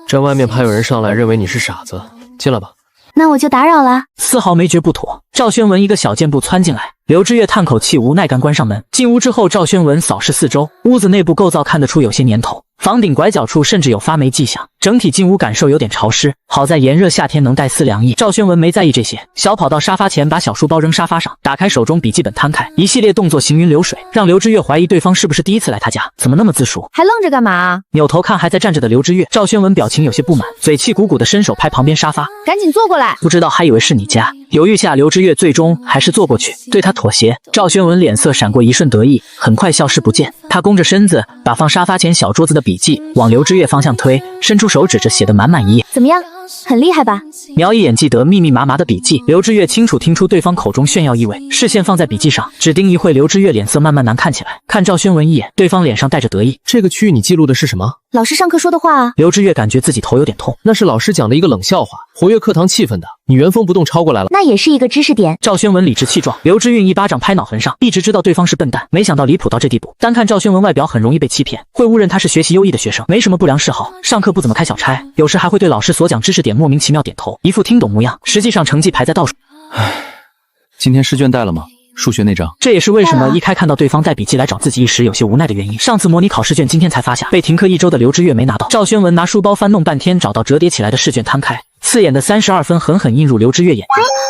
这外面怕有人上来认为你是傻子，进来吧。那我就打扰了。丝毫没觉不妥。赵宣文一个小箭步窜进来，刘知月叹口气，无奈干关上门。进屋之后，赵宣文扫视四周，屋子内部构造看得出有些年头，房顶拐角处甚至有发霉迹象，整体进屋感受有点潮湿。好在炎热夏天能带丝凉意。赵宣文没在意这些，小跑到沙发前，把小书包扔沙发上，打开手中笔记本摊开，一系列动作行云流水，让刘知月怀疑对方是不是第一次来他家，怎么那么自熟？还愣着干嘛？扭头看还在站着的刘知月，赵宣文表情有些不满，嘴气鼓鼓的伸手拍旁边沙发，赶紧坐过来。不知道还以为是你家。犹豫下，刘知月最终还是坐过去，对他妥协。赵宣文脸色闪过一瞬得意，很快消失不见。他弓着身子，把放沙发前小桌子的笔记往刘知月方向推，伸出手指着写得满满一页。怎么样？很厉害吧？瞄一眼记得密密麻麻的笔记，刘知月清楚听出对方口中炫耀意味，视线放在笔记上，只盯一会，刘知月脸色慢慢难看起来，看赵宣文一眼，对方脸上带着得意。这个区域你记录的是什么？老师上课说的话啊。刘知月感觉自己头有点痛，那是老师讲的一个冷笑话，活跃课堂气氛的，你原封不动抄过来了。那也是一个知识点。赵宣文理直气壮，刘知韵一巴掌拍脑门上，一直知道对方是笨蛋，没想到离谱到这地步。单看赵宣文外表很容易被欺骗，会误认他是学习优异的学生，没什么不良嗜好，上课不怎么开小差，有时还会对老师所讲知识点莫名其妙点头，一副听懂模样，实际上成绩排在倒数。今天试卷带了吗？数学那张。这也是为什么一开看到对方带笔记来找自己一时有些无奈的原因。上次模拟考试卷今天才发下，被停课1周的刘知月没拿到。赵宣文拿书包翻弄半天，找到折叠起来的试卷摊开，刺眼的32分狠狠映入刘知月眼。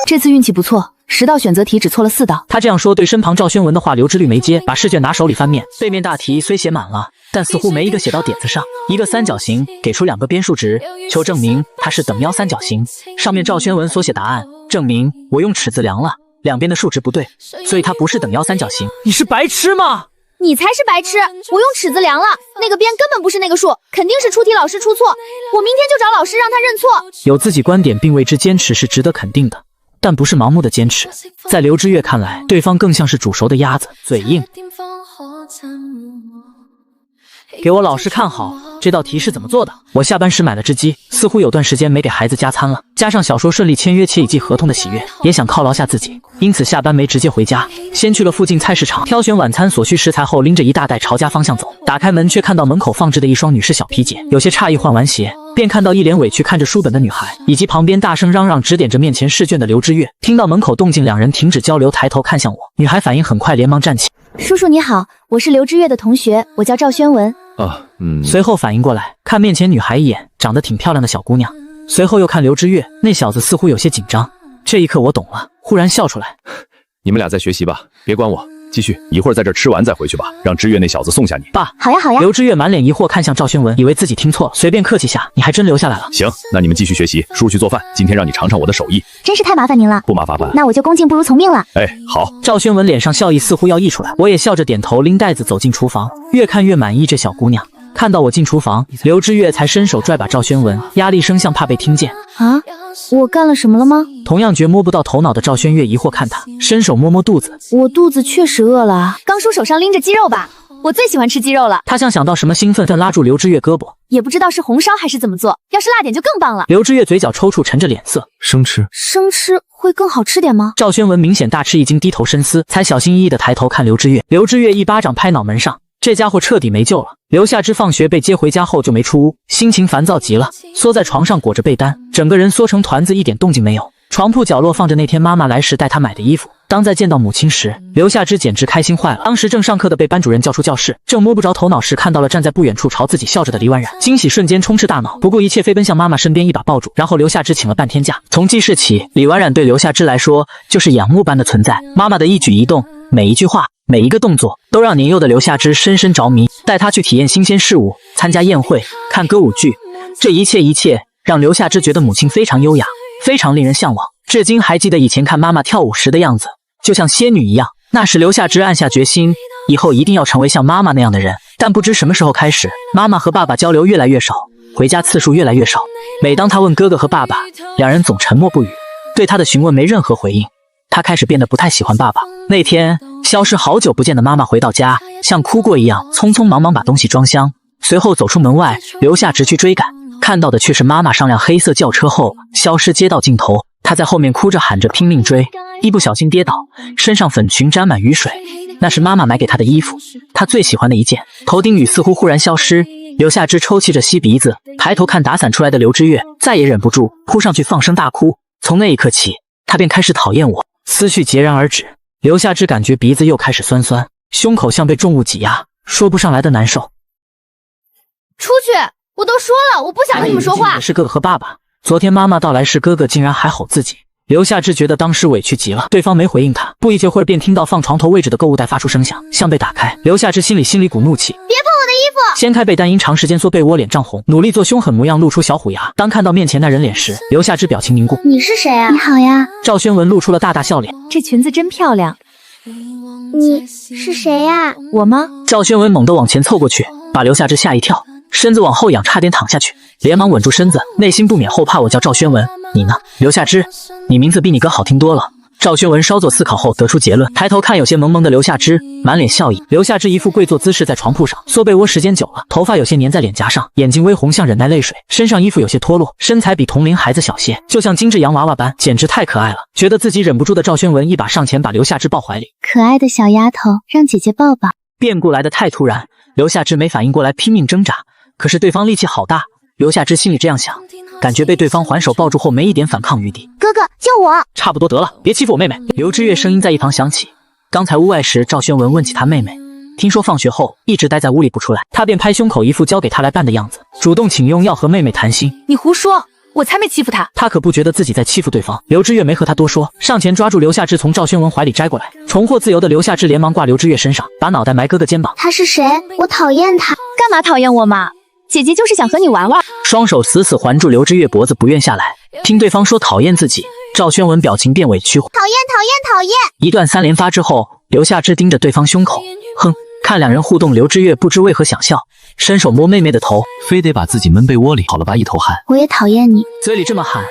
这次运气不错，10道选择题只错了4道。他这样说，对身旁赵宣文的话刘知律没接，把试卷拿手里翻面，背面大题虽写满了，但似乎没一个写到点子上。一个三角形给出2个边数值，求证明它是等腰三角形。上面赵宣文所写答案，证明我用尺子量了，两边的数值不对，所以它不是等腰三角形。你是白痴吗？你才是白痴！我用尺子量了，那个边根本不是那个数，肯定是出题老师出错。我明天就找老师让他认错。有自己观点并为之坚持是值得肯定的，但不是盲目的坚持。在刘知月看来，对方更像是煮熟的鸭子，嘴硬。给我老师看好，这道题是怎么做的。我下班时买了只鸡，似乎有段时间没给孩子加餐了，加上小说顺利签约且已记合同的喜悦，也想犒劳下自己，因此下班没直接回家，先去了附近菜市场挑选晚餐所需食材后，拎着一大袋朝家方向走。打开门却看到门口放置的一双女士小皮鞋，有些诧异，换完鞋便看到一脸委屈看着书本的女孩，以及旁边大声嚷嚷指点着面前试卷的刘知月。听到门口动静，两人停止交流，抬头看向我。女孩反应很快，连忙站起。叔叔你好，我是刘知月的同学，我叫赵宣文。随后反应过来，看面前女孩一眼，长得挺漂亮的小姑娘。随后又看刘知月，那小子似乎有些紧张。这一刻我懂了，忽然笑出来。你们俩在学习吧，别管我。继续，一会儿在这儿吃完再回去吧，让知月那小子送下你。爸，好呀好呀。刘知月满脸疑惑看向赵宣文，以为自己听错，随便客气下，你还真留下来了。行，那你们继续学习，叔去做饭，今天让你尝尝我的手艺。真是太麻烦您了。不麻烦，那我就恭敬不如从命了。哎，好。赵宣文脸上笑意似乎要溢出来，我也笑着点头，拎袋子走进厨房，越看越满意这小姑娘。看到我进厨房，刘知月才伸手拽把赵宣文，压低声像怕被听见。啊，我干了什么了吗？同样觉摸不到头脑的赵宣月疑惑看他，伸手摸摸肚子。我肚子确实饿了啊。刚叔手上拎着鸡肉吧，我最喜欢吃鸡肉了。他像想到什么，兴奋地拉住刘知月胳膊，也不知道是红烧还是怎么做，要是辣点就更棒了。刘知月嘴角抽搐，沉着脸色，生吃。生吃会更好吃点吗？赵宣文明显大吃一惊，低头深思，才小心翼翼地抬头看刘知月。刘知月一巴掌拍脑门上，这家伙彻底没救了。刘夏之放学被接回家后就没出屋，心情烦躁极了，缩在床上裹着被单，整个人缩成团子，一点动静没有。床铺角落放着那天妈妈来时带他买的衣服。当再见到母亲时，刘夏之简直开心坏了。当时正上课的被班主任叫出教室，正摸不着头脑时，看到了站在不远处朝自己笑着的李婉然，惊喜瞬间充斥大脑，不顾一切飞奔向妈妈身边，一把抱住，然后刘夏之请了半天假。从记事起，李婉然对刘夏之来说就是仰慕般的存在，妈妈的一举一动，每一句话，每一个动作，都让年幼的刘夏之深深着迷。带他去体验新鲜事物，参加宴会，看歌舞剧，这一切让刘夏之觉得母亲非常优雅，非常令人向往。至今还记得以前看妈妈跳舞时的样子，就像仙女一样。那时刘夏之暗下决心，以后一定要成为像妈妈那样的人。但不知什么时候开始，妈妈和爸爸交流越来越少，回家次数越来越少。每当他问哥哥和爸爸，两人总沉默不语，对他的询问没任何回应。他开始变得不太喜欢爸爸。那天，消失好久不见的妈妈回到家，像哭过一样，匆匆忙忙把东西装箱，随后走出门外。刘夏直去追赶，看到的却是妈妈上辆黑色轿车后消失街道尽头。他在后面哭着喊着拼命追，一不小心跌倒，身上粉裙沾满雨水，那是妈妈买给他的衣服，他最喜欢的一件。头顶雨似乎忽然消失，刘夏之抽泣着吸鼻子，抬头看打伞出来的刘知月，再也忍不住扑上去放声大哭。从那一刻起，他便开始讨厌我。思绪截然而止，刘夏之感觉鼻子又开始酸酸，胸口像被重物挤压，说不上来的难受。出去！我都说了，我不想和你们说话。是哥哥和爸爸。昨天妈妈到来时，哥哥竟然还吼自己。刘夏之觉得当时委屈极了，对方没回应他。不一会儿便听到放床头位置的购物袋发出声响，像被打开。刘夏之心里股怒气，别碰我的衣服！掀开被单，因长时间缩被窝，脸涨红，努力做凶狠模样，露出小虎牙。当看到面前那人脸时，刘夏之表情凝固。你是谁啊？你好呀。赵宣文露出了大大笑脸。这裙子真漂亮。你是谁呀？我吗？赵宣文猛地往前凑过去，把刘夏之吓一跳，身子往后仰，差点躺下去，连忙稳住身子，内心不免后怕。我叫赵宣文，你呢？刘夏之，你名字比你哥好听多了。赵宣文稍作思考后得出结论，抬头看有些蒙蒙的刘夏之，满脸笑意。刘夏之一副跪坐姿势，在床铺上缩被窝时间久了，头发有些粘在脸颊上，眼睛微红，像忍耐泪水，身上衣服有些脱落，身材比同龄孩子小些，就像精致洋娃娃般，简直太可爱了。觉得自己忍不住的赵宣文一把上前把刘夏之抱怀里，可爱的小丫头，让姐姐抱抱。变故来得太突然，刘夏之没反应过来，拼命挣扎，可是对方力气好大。刘夏之心里这样想，感觉被对方环手抱住后没一点反抗余地。哥哥，救我！差不多得了，别欺负我妹妹。刘知月声音在一旁响起。刚才屋外时，赵宣文问起他妹妹，听说放学后一直待在屋里不出来，他便拍胸口，一副交给他来办的样子，主动请用要和妹妹谈心。你胡说，我才没欺负他。他可不觉得自己在欺负对方。刘知月没和他多说，上前抓住刘夏之，从赵宣文怀里摘过来。重获自由的刘夏之连忙挂刘知月身上，把脑袋埋哥哥肩膀。他是谁？我讨厌他。干嘛讨厌我嘛？姐姐就是想和你玩玩。双手死死环住刘知月脖子，不愿下来。听对方说讨厌自己，赵宣文表情变委屈。讨厌！一段三连发之后，刘夏之盯着对方胸口，哼，看两人互动，刘知月不知为何想笑，伸手摸妹妹的头，非得把自己闷被窝里，好了吧，一头汗。我也讨厌你。嘴里这么喊，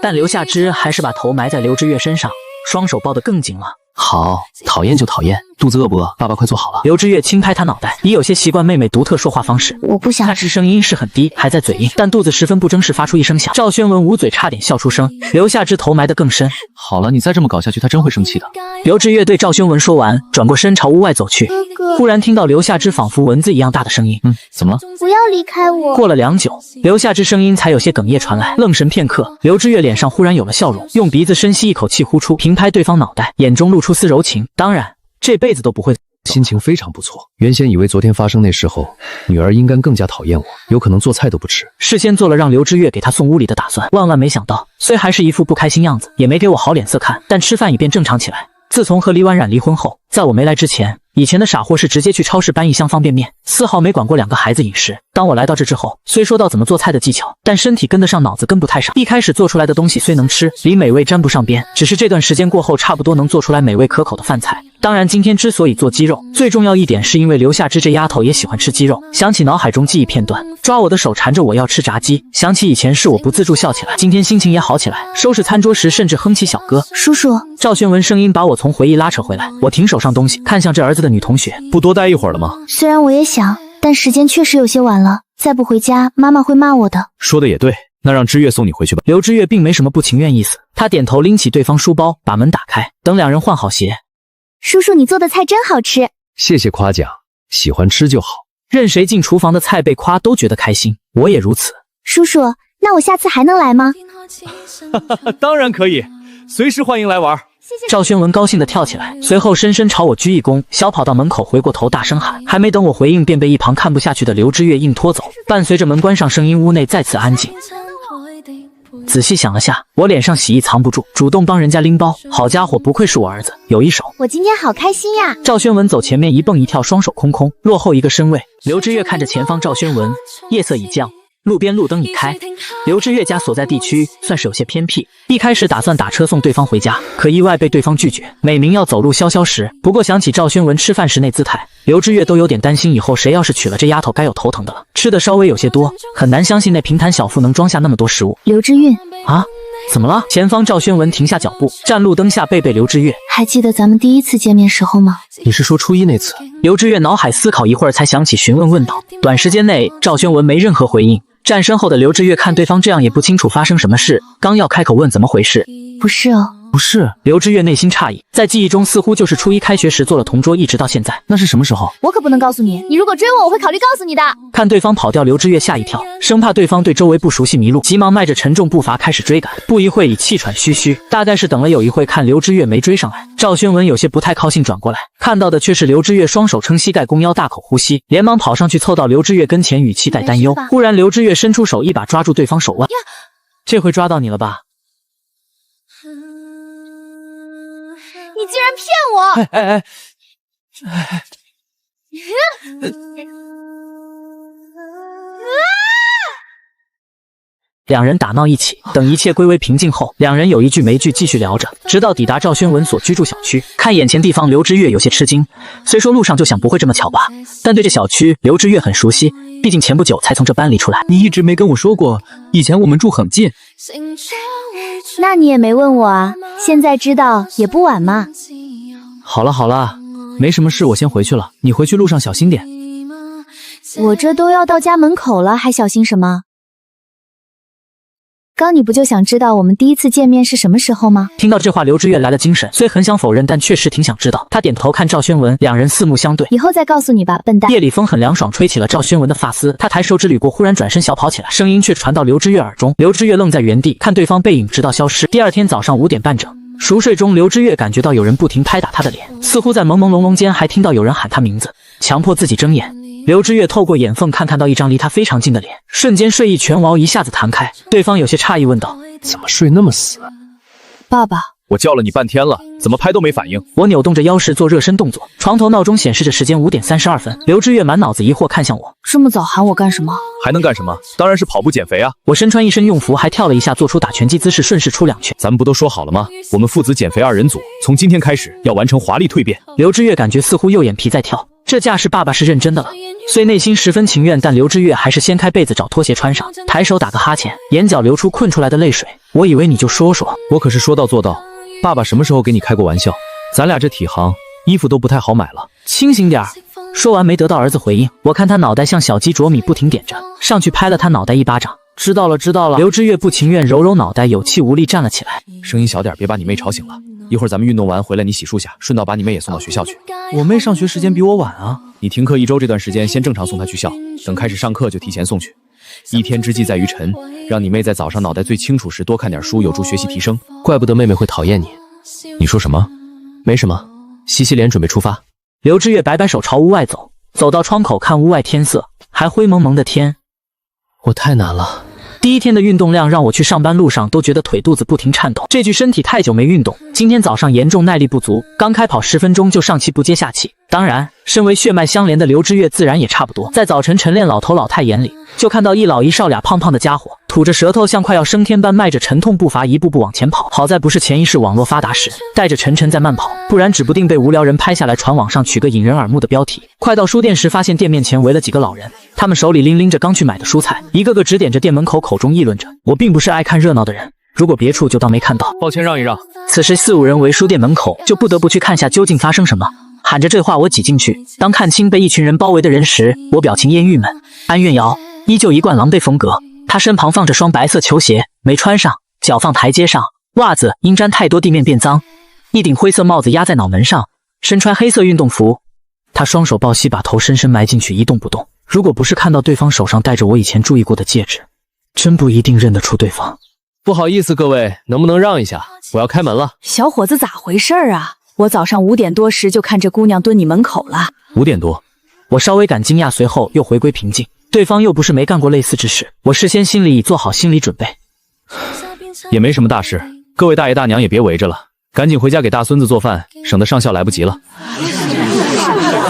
但刘夏之还是把头埋在刘知月身上，双手抱得更紧了。好，讨厌就讨厌，肚子饿不饿？爸爸快做好了。刘知月轻拍他脑袋，已有些习惯妹妹独特说话方式。我不想那时声音是很低，还在嘴硬，但肚子十分不争时发出一声响。赵宣文捂嘴差点笑出声，刘夏之头埋得更深。好了，你再这么搞下去，他真会生气的。刘知月对赵宣文说完，转过身朝屋外走去。哥哥，忽然听到刘夏之仿佛蚊子一样大的声音。怎么了？不要离开我。过了良久，刘夏之声音才有些哽咽传来。愣神片刻，刘知月脸上忽然有了笑容，用鼻子深吸一口气呼出，平拍对方脑袋，眼中露出丝柔情。当然，这辈子都不会。心情非常不错。原先以为昨天发生那事后，女儿应该更加讨厌我，有可能做菜都不吃。事先做了让刘知月给他送屋里的打算，万万没想到，虽还是一副不开心样子，也没给我好脸色看，但吃饭已变正常起来。自从和李婉冉离婚后，在我没来之前，以前的傻货是直接去超市搬1箱方便面，丝毫没管过2个孩子饮食。当我来到这之后，虽说到怎么做菜的技巧，但身体跟得上，脑子跟不太上。一开始做出来的东西虽能吃，离美味沾不上边，只是这段时间过后，差不多能做出来美味可口的饭菜。当然，今天之所以做鸡肉，最重要一点是因为刘夏芝这丫头也喜欢吃鸡肉。想起脑海中记忆片段，抓我的手缠着我要吃炸鸡，想起以前是我不自主笑起来，今天心情也好起来。收拾餐桌时甚至哼起小歌。叔叔，赵宣文声音把我从回忆拉扯回来。我停手上东西，看向这儿子的女同学，不多待一会儿了吗？虽然我也想，但时间确实有些晚了，再不回家，妈妈会骂我的。说的也对，那让知月送你回去吧。刘知月并没什么不情愿意思，她点头拎起对方书包，把门打开，等2人换好鞋。叔叔，你做的菜真好吃。谢谢夸奖，喜欢吃就好。任谁进厨房的菜被夸都觉得开心，我也如此。叔叔，那我下次还能来吗？当然可以，随时欢迎来玩。赵宣文高兴地跳起来，随后深深朝我鞠一躬，小跑到门口，回过头大声喊。还没等我回应，便被一旁看不下去的刘知月硬拖走。伴随着门关上声音，屋内再次安静。仔细想了下，我脸上喜意藏不住，主动帮人家拎包。好家伙，不愧是我儿子，有一手。我今天好开心呀！赵宣文走前面一蹦一跳，双手空空，落后一个身位。刘知月看着前方赵宣文，夜色已降，路边路灯已开。刘知月家所在地区算是有些偏僻，一开始打算打车送对方回家，可意外被对方拒绝，美名要走路消消食。不过想起赵宣文吃饭时那姿态，刘知月都有点担心以后谁要是娶了这丫头该有头疼的了。吃的稍微有些多，很难相信那平坦小腹能装下那么多食物。刘知韵啊，怎么了？前方赵宣文停下脚步，站路灯下背对刘知月。还记得咱们第一次见面时候吗？你是说初一那次？刘知月脑海思考一会儿，才想起询问问道。短时间内赵宣文没任何回应。站身后的刘知月看对方这样，也不清楚发生什么事，刚要开口问怎么回事。不是哦。不是，刘知月内心诧异，在记忆中似乎就是初一开学时做了同桌，一直到现在。那是什么时候？我可不能告诉你，你如果追我，我会考虑告诉你的。看对方跑掉，刘知月吓一跳，生怕对方对周围不熟悉迷路，急忙迈着沉重步伐开始追赶。不一会已气喘吁吁，大概是等了有一会，看刘知月没追上来，赵宣文有些不太高兴，转过来看到的却是刘知月双手撑膝盖弓腰，大口呼吸，连忙跑上去凑到刘知月跟前，语气带担忧。忽然刘知月伸出手一把抓住对方手腕，这回抓到你了吧？你竟然骗我！两人打闹一起，等一切归为平静后，两人有一句没句继续聊着，直到抵达赵宣文所居住小区。看眼前地方，刘知月有些吃惊，虽说路上就想不会这么巧吧，但对这小区刘知月很熟悉，毕竟前不久才从这搬离出来。你一直没跟我说过，以前我们住很近。那你也没问我啊，现在知道也不晚嘛。好了好了，没什么事，我先回去了，你回去路上小心点。我这都要到家门口了，还小心什么？刚你不就想知道我们第一次见面是什么时候吗？听到这话，刘知月来了精神，虽很想否认，但确实挺想知道。他点头看赵宣文，两人四目相对。以后再告诉你吧，笨蛋。夜里风很凉爽，吹起了赵宣文的发丝。他抬手指捋过，忽然转身小跑起来，声音却传到刘知月耳中。刘知月愣在原地，看对方背影直到消失。第二天早上5点半整，熟睡中，刘知月感觉到有人不停拍打他的脸，似乎在朦朦胧胧间还听到有人喊他名字，强迫自己睁眼。刘知月透过眼缝看到一张离他非常近的脸，瞬间睡意全无，一下子弹开。对方有些诧异问道：怎么睡那么死？爸爸，我叫了你半天了，怎么拍都没反应？我扭动着腰势做热身动作，床头闹钟显示着时间5点32分。刘知月满脑子疑惑看向我，这么早喊我干什么？还能干什么？当然是跑步减肥啊！我身穿一身用服，还跳了一下，做出打拳击姿势，顺势出2拳。咱们不都说好了吗？我们父子减肥2人组，从今天开始要完成华丽蜕变。刘知月感觉似乎右眼皮在跳，这架势爸爸是认真的了。虽内心十分情愿，但刘知月还是掀开被子找拖鞋穿上，抬手打个哈欠，眼角流出困出来的泪水。我以为你就说说，我可是说到做到。爸爸什么时候给你开过玩笑？咱俩这体行，衣服都不太好买了，清醒点儿。说完没得到儿子回应，我看他脑袋像小鸡啄米，不停点着，上去拍了他脑袋一巴掌。知道了知道了。刘知月不情愿揉揉脑袋，有气无力站了起来。声音小点，别把你妹吵醒了。一会儿咱们运动完回来，你洗漱下，顺道把你妹也送到学校去。我妹上学时间比我晚啊。你停课1周这段时间，先正常送她去校，等开始上课就提前送去。一天之计在于晨，让你妹在早上脑袋最清楚时多看点书，有助学习提升。怪不得妹妹会讨厌你。你说什么？没什么，洗洗脸准备出发。刘知月摆摆手朝屋外走，走到窗口看屋外天色，还灰蒙蒙的天。我太难了。第一天的运动量让我去上班路上都觉得腿肚子不停颤抖，这具身体太久没运动，今天早上严重耐力不足，刚开跑10分钟就上气不接下气。当然，身为血脉相连的刘知月自然也差不多。在早晨晨练老头老太眼里，就看到一老一少俩胖胖的家伙，吐着舌头像快要升天般迈着沉痛步伐一步步往前跑。好在不是前一世网络发达时带着晨晨在慢跑，不然指不定被无聊人拍下来传网上取个引人耳目的标题。快到书店时，发现店面前围了几个老人，他们手里拎着刚去买的蔬菜，一个个指点着店门口，口中议论着。我并不是爱看热闹的人，如果别处就当没看到。抱歉，让一让。此时4、5人围书店门口，就不得不去看下究竟发生什么。喊着这话，我挤进去。当看清被一群人包围的人时，我表情烟郁闷。安苑瑶依旧一贯狼狈风格，她身旁放着双白色球鞋，没穿上，脚放台阶上，袜子因沾太多地面变脏，一顶灰色帽子压在脑门上，身穿黑色运动服。她双手抱膝，把头深深埋进去，一动不动。如果不是看到对方手上戴着我以前注意过的戒指，真不一定认得出对方。不好意思，各位，能不能让一下？我要开门了。小伙子，咋回事啊？我早上5点多时就看这姑娘蹲你门口了。5点多，我稍微感惊讶，随后又回归平静。对方又不是没干过类似之事，我事先心里已做好心理准备。也没什么大事，各位大爷大娘也别围着了，赶紧回家给大孙子做饭，省得上校来不及了。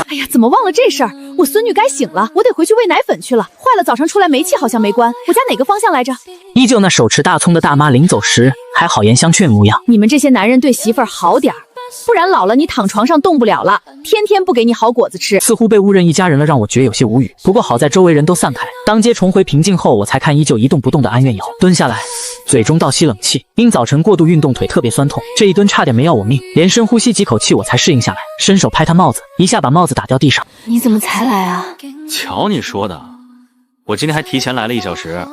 哎呀，怎么忘了这事儿？我孙女该醒了，我得回去喂奶粉去了。坏了，早上出来煤气好像没关，我家哪个方向来着？依旧那手持大葱的大妈临走时还好言相劝模样。你们这些男人对媳妇儿好点儿，不然老了你躺床上动不了了，天天不给你好果子吃。似乎被误认一家人了，让我觉有些无语。不过好在周围人都散开，当街重回平静后，我才看依旧一动不动的安苑瑶蹲下来，嘴中倒吸冷气。因早晨过度运动，腿特别酸痛，这一蹲差点没要我命，连深呼吸几口气我才适应下来，伸手拍他帽子，一下把帽子打掉地上。你怎么才来啊？瞧你说的，我今天还提前来了1小时。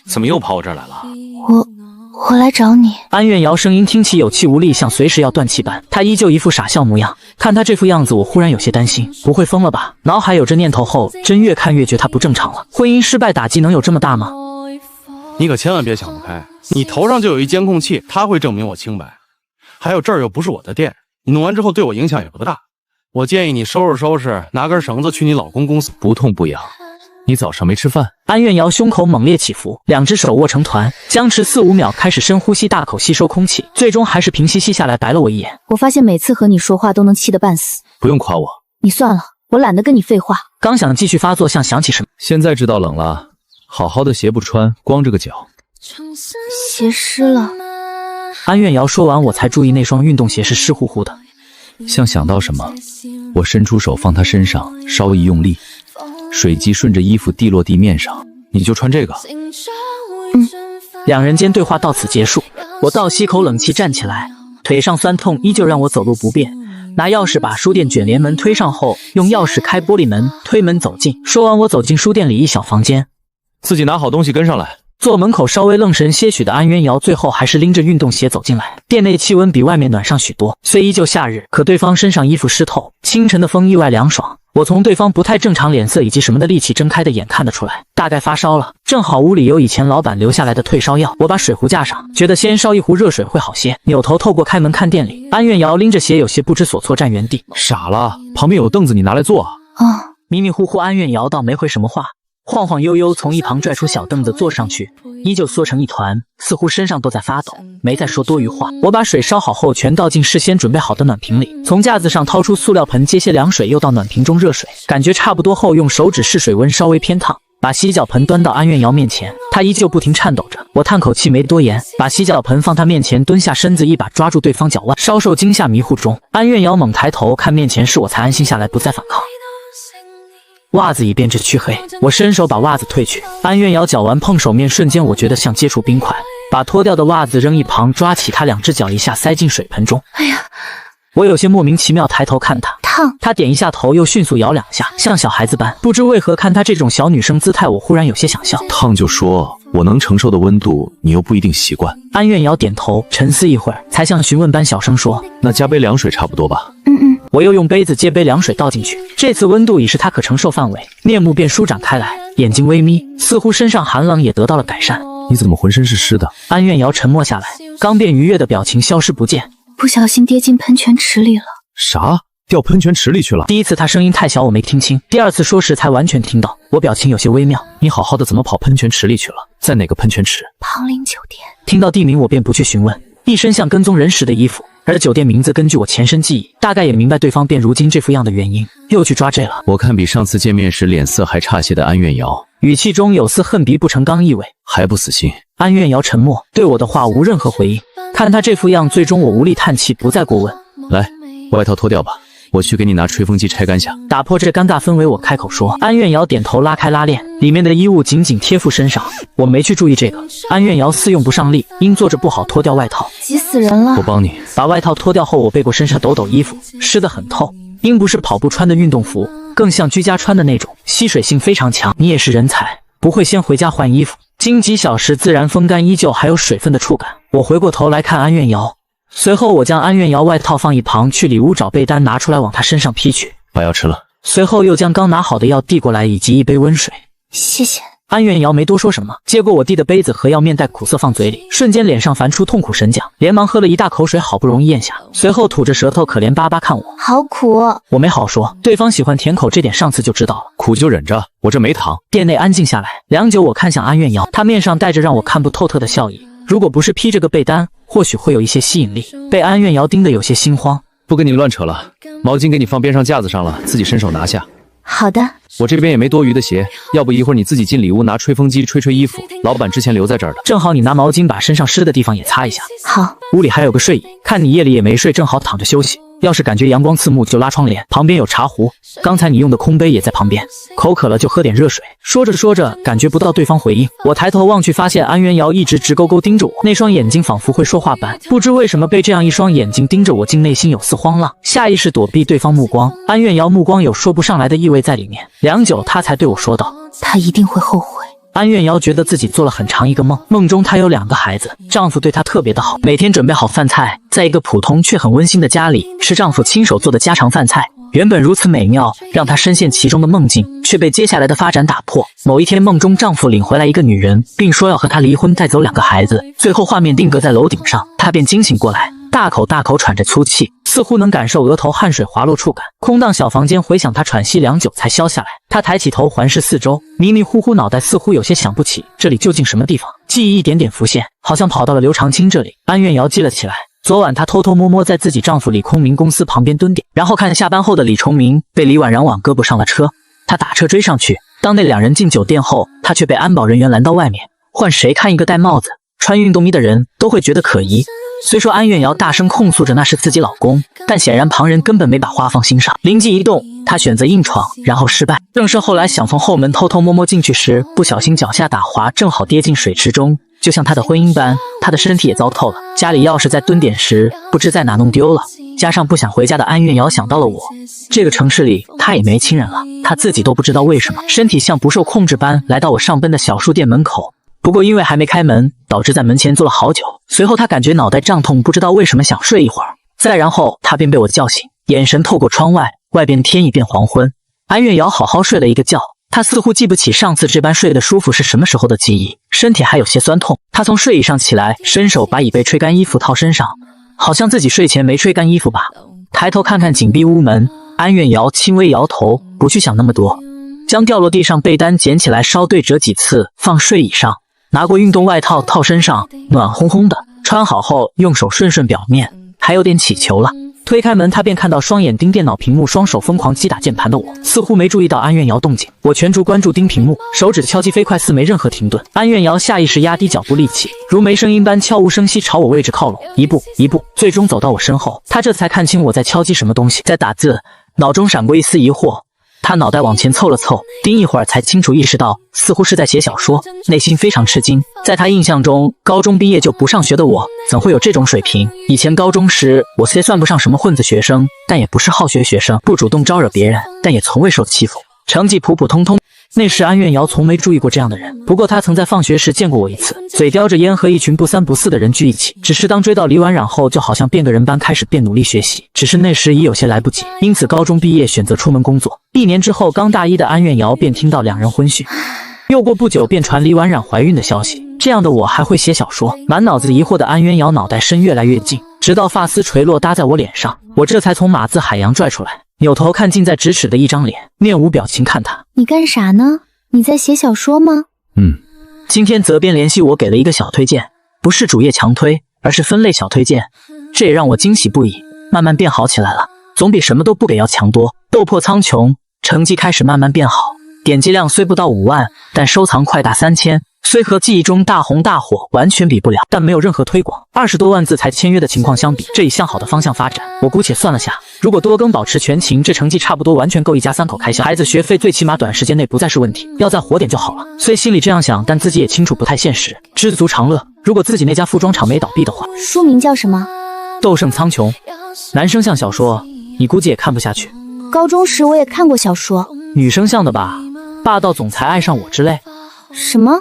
怎么又跑我这儿来了？我来找你。安苑瑶声音听起有气无力，像随时要断气般。她依旧一副傻笑模样，看她这副样子，我忽然有些担心，不会疯了吧？脑海有这念头后，真越看越觉她不正常了。婚姻失败打击能有这么大吗？你可千万别想不开，你头上就有一监控器，它会证明我清白。还有这儿又不是我的店，你弄完之后对我影响也不大。我建议你收拾收拾，拿根绳子去你老公公司。不痛不痒。你早上没吃饭？安苑瑶胸口猛烈起伏，两只手握成团，僵持4、5秒，开始深呼吸，大口吸收空气，最终还是平息吸下来，白了我一眼。我发现每次和你说话都能气得半死。不用夸我。你算了，我懒得跟你废话。刚想继续发作，像想起什么。现在知道冷了，好好的鞋不穿，光着个脚。鞋湿了。安苑瑶说完，我才注意那双运动鞋是湿乎乎的。像想到什么，我伸出手放她身上，稍一用力，水迹顺着衣服滴落地面上。你就穿这个。两人间对话到此结束。我倒吸口冷气，站起来，腿上酸痛依旧让我走路不便。拿钥匙把书店卷帘门推上后，用钥匙开玻璃门，推门走进。说完，我走进书店里一小房间，自己拿好东西跟上来。坐门口稍微愣神些许的安渊瑶，最后还是拎着运动鞋走进来。店内气温比外面暖上许多，虽依旧夏日，可对方身上衣服湿透，清晨的风意外凉爽。我从对方不太正常脸色以及什么的力气睁开的眼看得出来，大概发烧了。正好屋里有以前老板留下来的退烧药，我把水壶架上，觉得先烧一壶热水会好些。扭头透过开门看店里，安渊瑶拎着鞋，有些不知所措，站原地。傻了，旁边有凳子，你拿来坐啊。迷迷糊糊，安渊瑶倒没回什么话。晃晃悠悠从一旁拽出小凳子坐上去，依旧缩成一团，似乎身上都在发抖，没再说多余话。我把水烧好后全倒进事先准备好的暖瓶里，从架子上掏出塑料盆接些凉水，又到暖瓶中热水，感觉差不多后用手指试水温稍微偏烫，把洗脚盆端到安渊瑶面前，她依旧不停颤抖着。我叹口气没多言，把洗脚盆放她面前，蹲下身子一把抓住对方脚腕。稍受惊吓迷糊中，安渊瑶猛抬头看面前是我，才安心下来，不再反抗。袜子已变至黢黑，我伸手把袜子褪去。安渊瑶脚腕碰手面瞬间，我觉得像接触冰块，把脱掉的袜子扔一旁，抓起她两只脚一下塞进水盆中。哎呀！我有些莫名其妙，抬头看她，烫。她点一下头，又迅速摇两下，像小孩子般。不知为何，看她这种小女生姿态，我忽然有些想笑。烫就说，我能承受的温度，你又不一定习惯。安渊瑶点头，沉思一会儿，才像询问般小声说：“那加杯凉水差不多吧？”我又用杯子接杯凉水倒进去，这次温度已是她可承受范围，面目便舒展开来，眼睛微眯，似乎身上寒冷也得到了改善。你怎么浑身是湿的？安渊瑶沉默下来，刚便愉悦的表情消失不见。不小心跌进喷泉池里了。啥？掉喷泉池里去了。第一次他声音太小我没听清，第二次说时才完全听到，我表情有些微妙。你好好的怎么跑喷泉池里去了？在哪个喷泉池？庞林酒店。听到地名我便不去询问，一身像跟踪人时的衣服，而酒店名字根据我前身记忆，大概也明白对方变如今这副样的原因，又去抓这了。我看比上次见面时脸色还差些的安苑瑶，语气中有丝恨鼻不成钢意味，还不死心。安苑瑶沉默，对我的话无任何回应。看他这副样，最终我无力叹气，不再过问。来，外套脱掉吧，我去给你拿吹风机拆干下。打破这尴尬氛围，我开口说。安苑瑶点头，拉开拉链，里面的衣物紧紧贴附身上。我没去注意这个。安苑瑶似用不上力，因坐着不好脱掉外套。急死人了！我帮你把外套脱掉后，我背过身上抖抖衣服，湿得很透。因不是跑步穿的运动服，更像居家穿的那种，吸水性非常强。你也是人才，不会先回家换衣服。经几小时自然风干，依旧还有水分的触感。我回过头来看安苑瑶，随后我将安苑瑶外套放一旁，去里屋找被单拿出来往她身上披去。把药吃了。随后又将刚拿好的药递过来，以及一杯温水。谢谢。安苑瑶没多说什么，接过我递的杯子和药，面带苦涩放嘴里，瞬间脸上繁出痛苦神将，连忙喝了一大口水，好不容易咽下，随后吐着舌头可怜巴巴看我。好苦。我没好说，对方喜欢甜口这点上次就知道了。苦就忍着，我这没糖。店内安静下来，良久，我看向安苑瑶，她面上带着让我看不透彻的笑意。如果不是披着个被单，或许会有一些吸引力。被安苑瑶盯得有些心慌。不跟你乱扯了，毛巾给你放边上架子上了，自己伸手拿下。好的。我这边也没多余的鞋，要不一会儿你自己进里屋拿吹风机吹吹衣服，老板之前留在这儿的。正好你拿毛巾把身上湿的地方也擦一下。好。屋里还有个睡椅，看你夜里也没睡，正好躺着休息。要是感觉阳光刺目就拉窗帘，旁边有茶壶，刚才你用的空杯也在旁边，口渴了就喝点热水。说着说着，感觉不到对方回应，我抬头望去，发现安苑瑶一直直勾勾盯着我，那双眼睛仿佛会说话般。不知为什么被这样一双眼睛盯着我，竟内心有丝慌浪，下意识躲避对方目光。安苑瑶目光有说不上来的意味在里面，良久她才对我说道：他一定会后悔。安苑瑶觉得自己做了很长一个梦，梦中她有2个孩子，丈夫对她特别的好，每天准备好饭菜，在一个普通却很温馨的家里吃丈夫亲手做的家常饭菜。原本如此美妙，让她深陷其中的梦境却被接下来的发展打破。某一天，梦中丈夫领回来一个女人，并说要和她离婚，带走2个孩子。最后画面定格在楼顶上，她便惊醒过来，大口大口喘着粗气，似乎能感受额头汗水滑落触感。空荡小房间回响她喘息良久才消下来。她抬起头环视四周，迷迷糊糊脑袋似乎有些想不起这里究竟什么地方，记忆一点点浮现，好像跑到了刘长青这里。安苑瑶记了起来，昨晚她偷偷摸摸在自己丈夫李空明公司旁边蹲点，然后看下班后的李崇明被李婉然往胳膊上了车，她打车追上去。当那2人进酒店后，她却被安保人员拦到外面。换谁看一个戴帽子穿运动衣的人都会觉得可疑。虽说安苑瑶大声控诉着那是自己老公，但显然旁人根本没把话放心上。灵机一动，她选择硬闯，然后失败。正是后来想从后门偷偷摸摸进去时，不小心脚下打滑，正好跌进水池中。就像她的婚姻般，她的身体也糟透了。家里钥匙在蹲点时不知在哪弄丢了，加上不想回家的安苑瑶想到了我。这个城市里她也没亲人了，她自己都不知道为什么，身体像不受控制般来到我上奔的小书店门口。不过因为还没开门，导致在门前坐了好久。随后她感觉脑袋胀痛，不知道为什么想睡一会儿。再然后她便被我叫醒，眼神透过窗外，外边天已变黄昏。安苑瑶好好睡了一个觉，她似乎记不起上次这般睡得舒服是什么时候的记忆，身体还有些酸痛。她从睡椅上起来，伸手把已被吹干衣服套身上，好像自己睡前没吹干衣服吧。抬头看看紧闭屋门，安苑瑶轻微摇头，不去想那么多，将掉落地上被单捡起来，稍对折几次放睡椅上，拿过运动外套套身上，暖烘烘的。穿好后用手顺顺表面，还有点起球了。推开门，他便看到双眼盯电脑屏幕，双手疯狂击打键盘的我，似乎没注意到安苑瑶动静。我全注关注盯屏幕，手指敲击飞快似没任何停顿。安苑瑶下意识压低脚步力气，如没声音般悄无声息朝我位置靠拢，一步一步，最终走到我身后。他这才看清我在敲击什么东西，在打字，脑中闪过一丝疑惑。他脑袋往前凑了凑，盯一会儿才清楚意识到，似乎是在写小说，内心非常吃惊。在他印象中，高中毕业就不上学的我，怎会有这种水平？以前高中时，我虽算不上什么混子学生，但也不是好学学生，不主动招惹别人，但也从未受欺负，成绩普普通通。那时安苑瑶从没注意过这样的人，不过她曾在放学时见过我一次，嘴叼着烟和一群不三不四的人聚一起。只是当追到李婉染后，就好像变个人般开始变努力学习，只是那时已有些来不及，因此高中毕业选择出门工作。1年之后，刚大一的安苑瑶便听到2人婚讯，又过不久便传李婉染怀孕的消息。这样的我还会写小说？满脑子疑惑的安苑瑶脑袋深越来越近，直到发丝垂落搭在我脸上，我这才从马字海洋拽出来，扭头看近在咫尺的一张脸，面无表情看他。你干啥呢？你在写小说吗？今天责编联系我给了一个小推荐，不是主页强推，而是分类小推荐，这也让我惊喜不已，慢慢变好起来了，总比什么都不给要强多。斗破苍穹，成绩开始慢慢变好，点击量虽不到5万，但收藏快达3000，虽和记忆中大红大火完全比不了，但没有任何推广，20多万字才签约的情况相比，这已向好的方向发展。我姑且算了下，如果多更保持全勤，这成绩差不多完全够一家3口开销，孩子学费最起码短时间内不再是问题，要再火点就好了。虽心里这样想，但自己也清楚不太现实，知足常乐。如果自己那家服装厂没倒闭的话。书名叫什么？斗胜苍穹，男生向小说，你估计也看不下去。高中时我也看过小说。女生向的吧，霸道总裁爱上我之类。什么？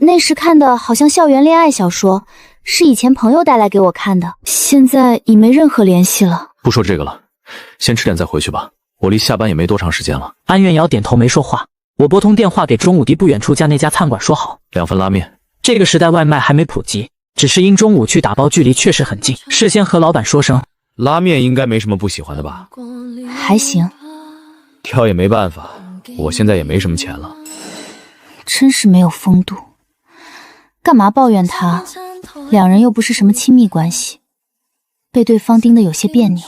那时看的好像校园恋爱小说，是以前朋友带来给我看的，现在已没任何联系了。不说这个了，先吃点再回去吧，我离下班也没多长时间了。安月瑶点头没说话，我拨通电话给中午离不远处家那家餐馆说好2份拉面。这个时代外卖还没普及，只是因中午去打包距离确实很近，事先和老板说声。拉面应该没什么不喜欢的吧？还行，挑也没办法，我现在也没什么钱了。真是没有风度，干嘛抱怨他？两人又不是什么亲密关系，被对方盯得有些别扭。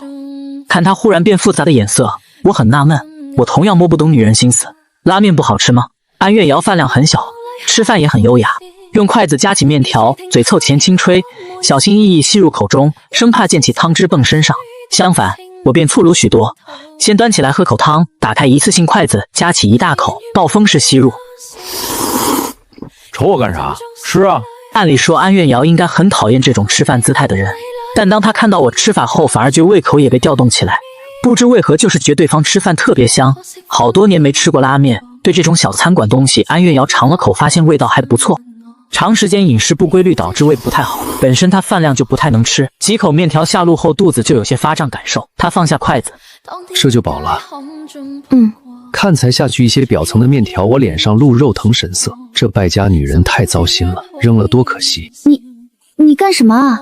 看他忽然变复杂的眼色，我很纳闷，我同样摸不懂女人心思。拉面不好吃吗？安月瑶饭量很小，吃饭也很优雅，用筷子夹起面条，嘴凑前轻吹，小心翼翼吸入口中，生怕溅起汤汁蹦身上。相反，我便粗鲁许多，先端起来喝口汤，打开一次性筷子，夹起一大口，暴风式吸入。瞅我干啥？吃啊！按理说安月瑶应该很讨厌这种吃饭姿态的人，但当她看到我吃法后，反而觉胃口也被调动起来。不知为何，就是觉对方吃饭特别香。好多年没吃过拉面，对这种小餐馆东西，安月瑶尝了口，发现味道还不错。长时间饮食不规律导致胃不太好，本身她饭量就不太能吃，几口面条下肚后肚子就有些发胀感受。她放下筷子，这就饱了。嗯，看才下去一些表层的面条，我脸上露肉疼神色。这败家女人太糟心了，扔了多可惜。你干什么啊？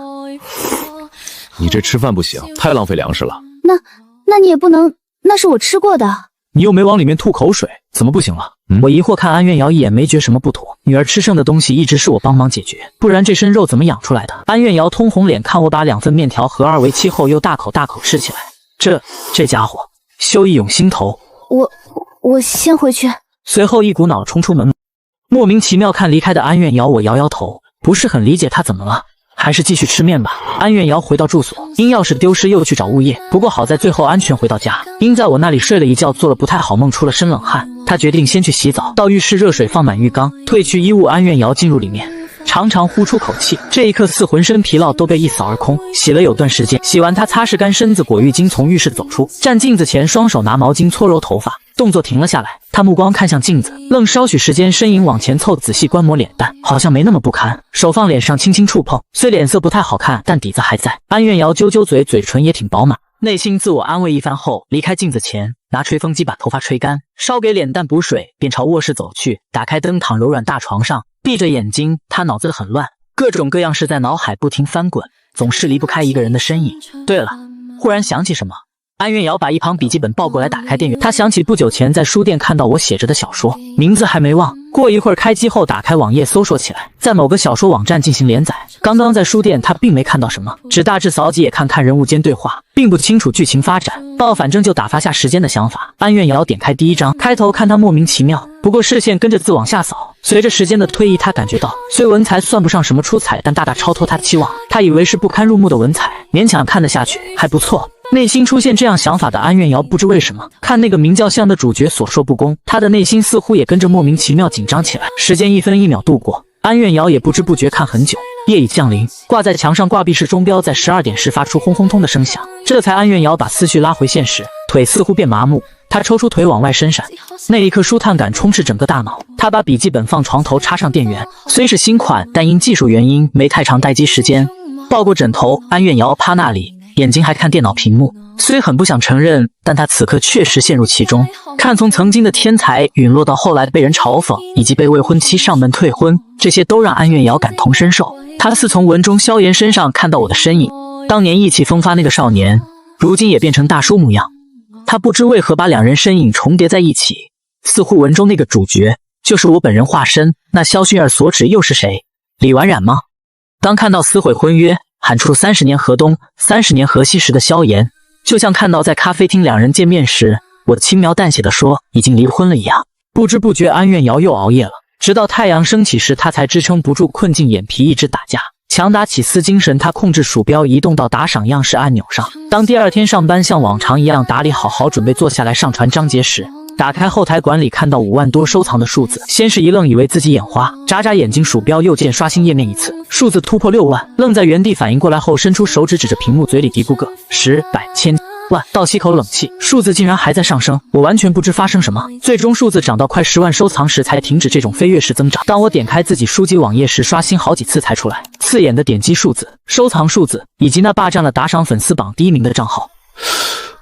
你这吃饭不行，太浪费粮食了。那你也不能，那是我吃过的。你又没往里面吐口水，怎么不行了？我疑惑看安月瑶一眼，没觉什么不妥。女儿吃剩的东西一直是我帮忙解决，不然这身肉怎么养出来的？安月瑶通红脸看我把2份面条合2为7后，又大口大口吃起来。这家伙羞意涌心头。我先回去。随后一股脑冲出门，莫名其妙看离开的安月瑶，我摇摇头，不是很理解她怎么了。还是继续吃面吧。安月瑶回到住所，因钥匙丢失又去找物业，不过好在最后安全回到家。因在我那里睡了一觉，做了不太好梦，出了身冷汗，她决定先去洗澡，到浴室热水放满浴缸，褪去衣物。安月瑶进入里面，长长呼出口气，这一刻似浑身疲劳都被一扫而空。洗了有段时间，洗完她擦拭干身子，裹浴巾从浴室走出，站镜子前，双手拿毛巾搓揉头发，动作停了下来。她目光看向镜子，愣稍许时间，身影往前凑，仔细观摩脸蛋，好像没那么不堪。手放脸上轻轻触碰，虽脸色不太好看，但底子还在。安月瑶揪揪嘴，嘴唇也挺饱满，内心自我安慰一番后，离开镜子前，拿吹风机把头发吹干，烧给脸蛋补水，便朝卧室走去，打开灯，躺柔软大床上，闭着眼睛。他脑子很乱，各种各样事在脑海不停翻滚，总是离不开一个人的身影。对了，忽然想起什么，安月瑶把一旁笔记本抱过来，打开电源。她想起不久前在书店看到我写着的小说，名字还没忘。过一会儿开机后，打开网页搜索起来，在某个小说网站进行连载。刚刚在书店，她并没看到什么，只大致扫几眼看看人物间对话，并不清楚剧情发展。抱反正就打发下时间的想法。安月瑶点开第1章，开头看她莫名其妙，不过视线跟着字往下扫。随着时间的推移，她感觉到虽文采算不上什么出彩，但大大超脱她的期望。她以为是不堪入目的文采，勉强看得下去，还不错。内心出现这样想法的安月瑶不知为什么，看那个名叫向的主角所受不公，她的内心似乎也跟着莫名其妙紧张起来。时间1分1秒度过，安月瑶也不知不觉看很久。夜已降临，挂在墙上挂壁式钟表在12点时发出轰轰通的声响，这才安月瑶把思绪拉回现实，腿似乎变麻木，她抽出腿往外伸闪，那一刻舒坦感充斥整个大脑。她把笔记本放床头，插上电源，虽是新款，但因技术原因没太长待机时间。抱过枕头，安月瑶趴那里，眼睛还看电脑屏幕，虽很不想承认，但他此刻确实陷入其中。看从曾经的天才陨落到后来被人嘲讽，以及被未婚妻上门退婚，这些都让安月瑶感同身受。他似从文中萧炎身上看到我的身影。当年意气风发那个少年，如今也变成大叔模样。他不知为何把两人身影重叠在一起，似乎文中那个主角就是我本人化身。那萧薰儿所指又是谁？李婉染吗？当看到撕毁婚约，喊出30年河东30年河西时的萧炎，就像看到在咖啡厅两人见面时，我轻描淡写的说已经离婚了一样。不知不觉安苑瑶又熬夜了，直到太阳升起时，他才支撑不住困境，眼皮一直打架。强打起丝精神，他控制鼠标移动到打赏样式按钮上。当第二天上班像往常一样打理好准备坐下来上传章节时，打开后台管理看到5万多收藏的数字，先是一愣，以为自己眼花，眨眨眼睛，鼠标右键刷新页面一次，数字突破6万，愣在原地，反应过来后伸出手指指着屏幕，嘴里嘀咕个10、百、千、万，倒吸口冷气，数字竟然还在上升，我完全不知发生什么。最终数字涨到快10万收藏时才停止这种飞跃式增长。当我点开自己书籍网页时，刷新好几次才出来，刺眼的点击数字、收藏数字以及那霸占了打赏粉丝榜第1名的账号。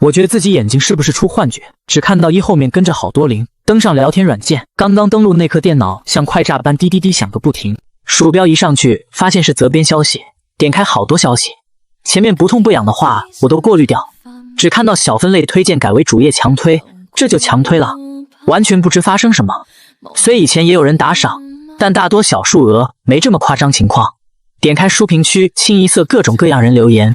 我觉得自己眼睛是不是出幻觉，只看到1后面跟着好多0。登上聊天软件，刚刚登录那刻电脑像快炸般滴滴滴响个不停，鼠标一上去发现是责编消息，点开好多消息，前面不痛不痒的话我都过滤掉，只看到小分类推荐改为主页强推，这就强推了，完全不知发生什么。虽以前也有人打赏，但大多小数额，没这么夸张情况。点开书评区，清一色各种各样人留言，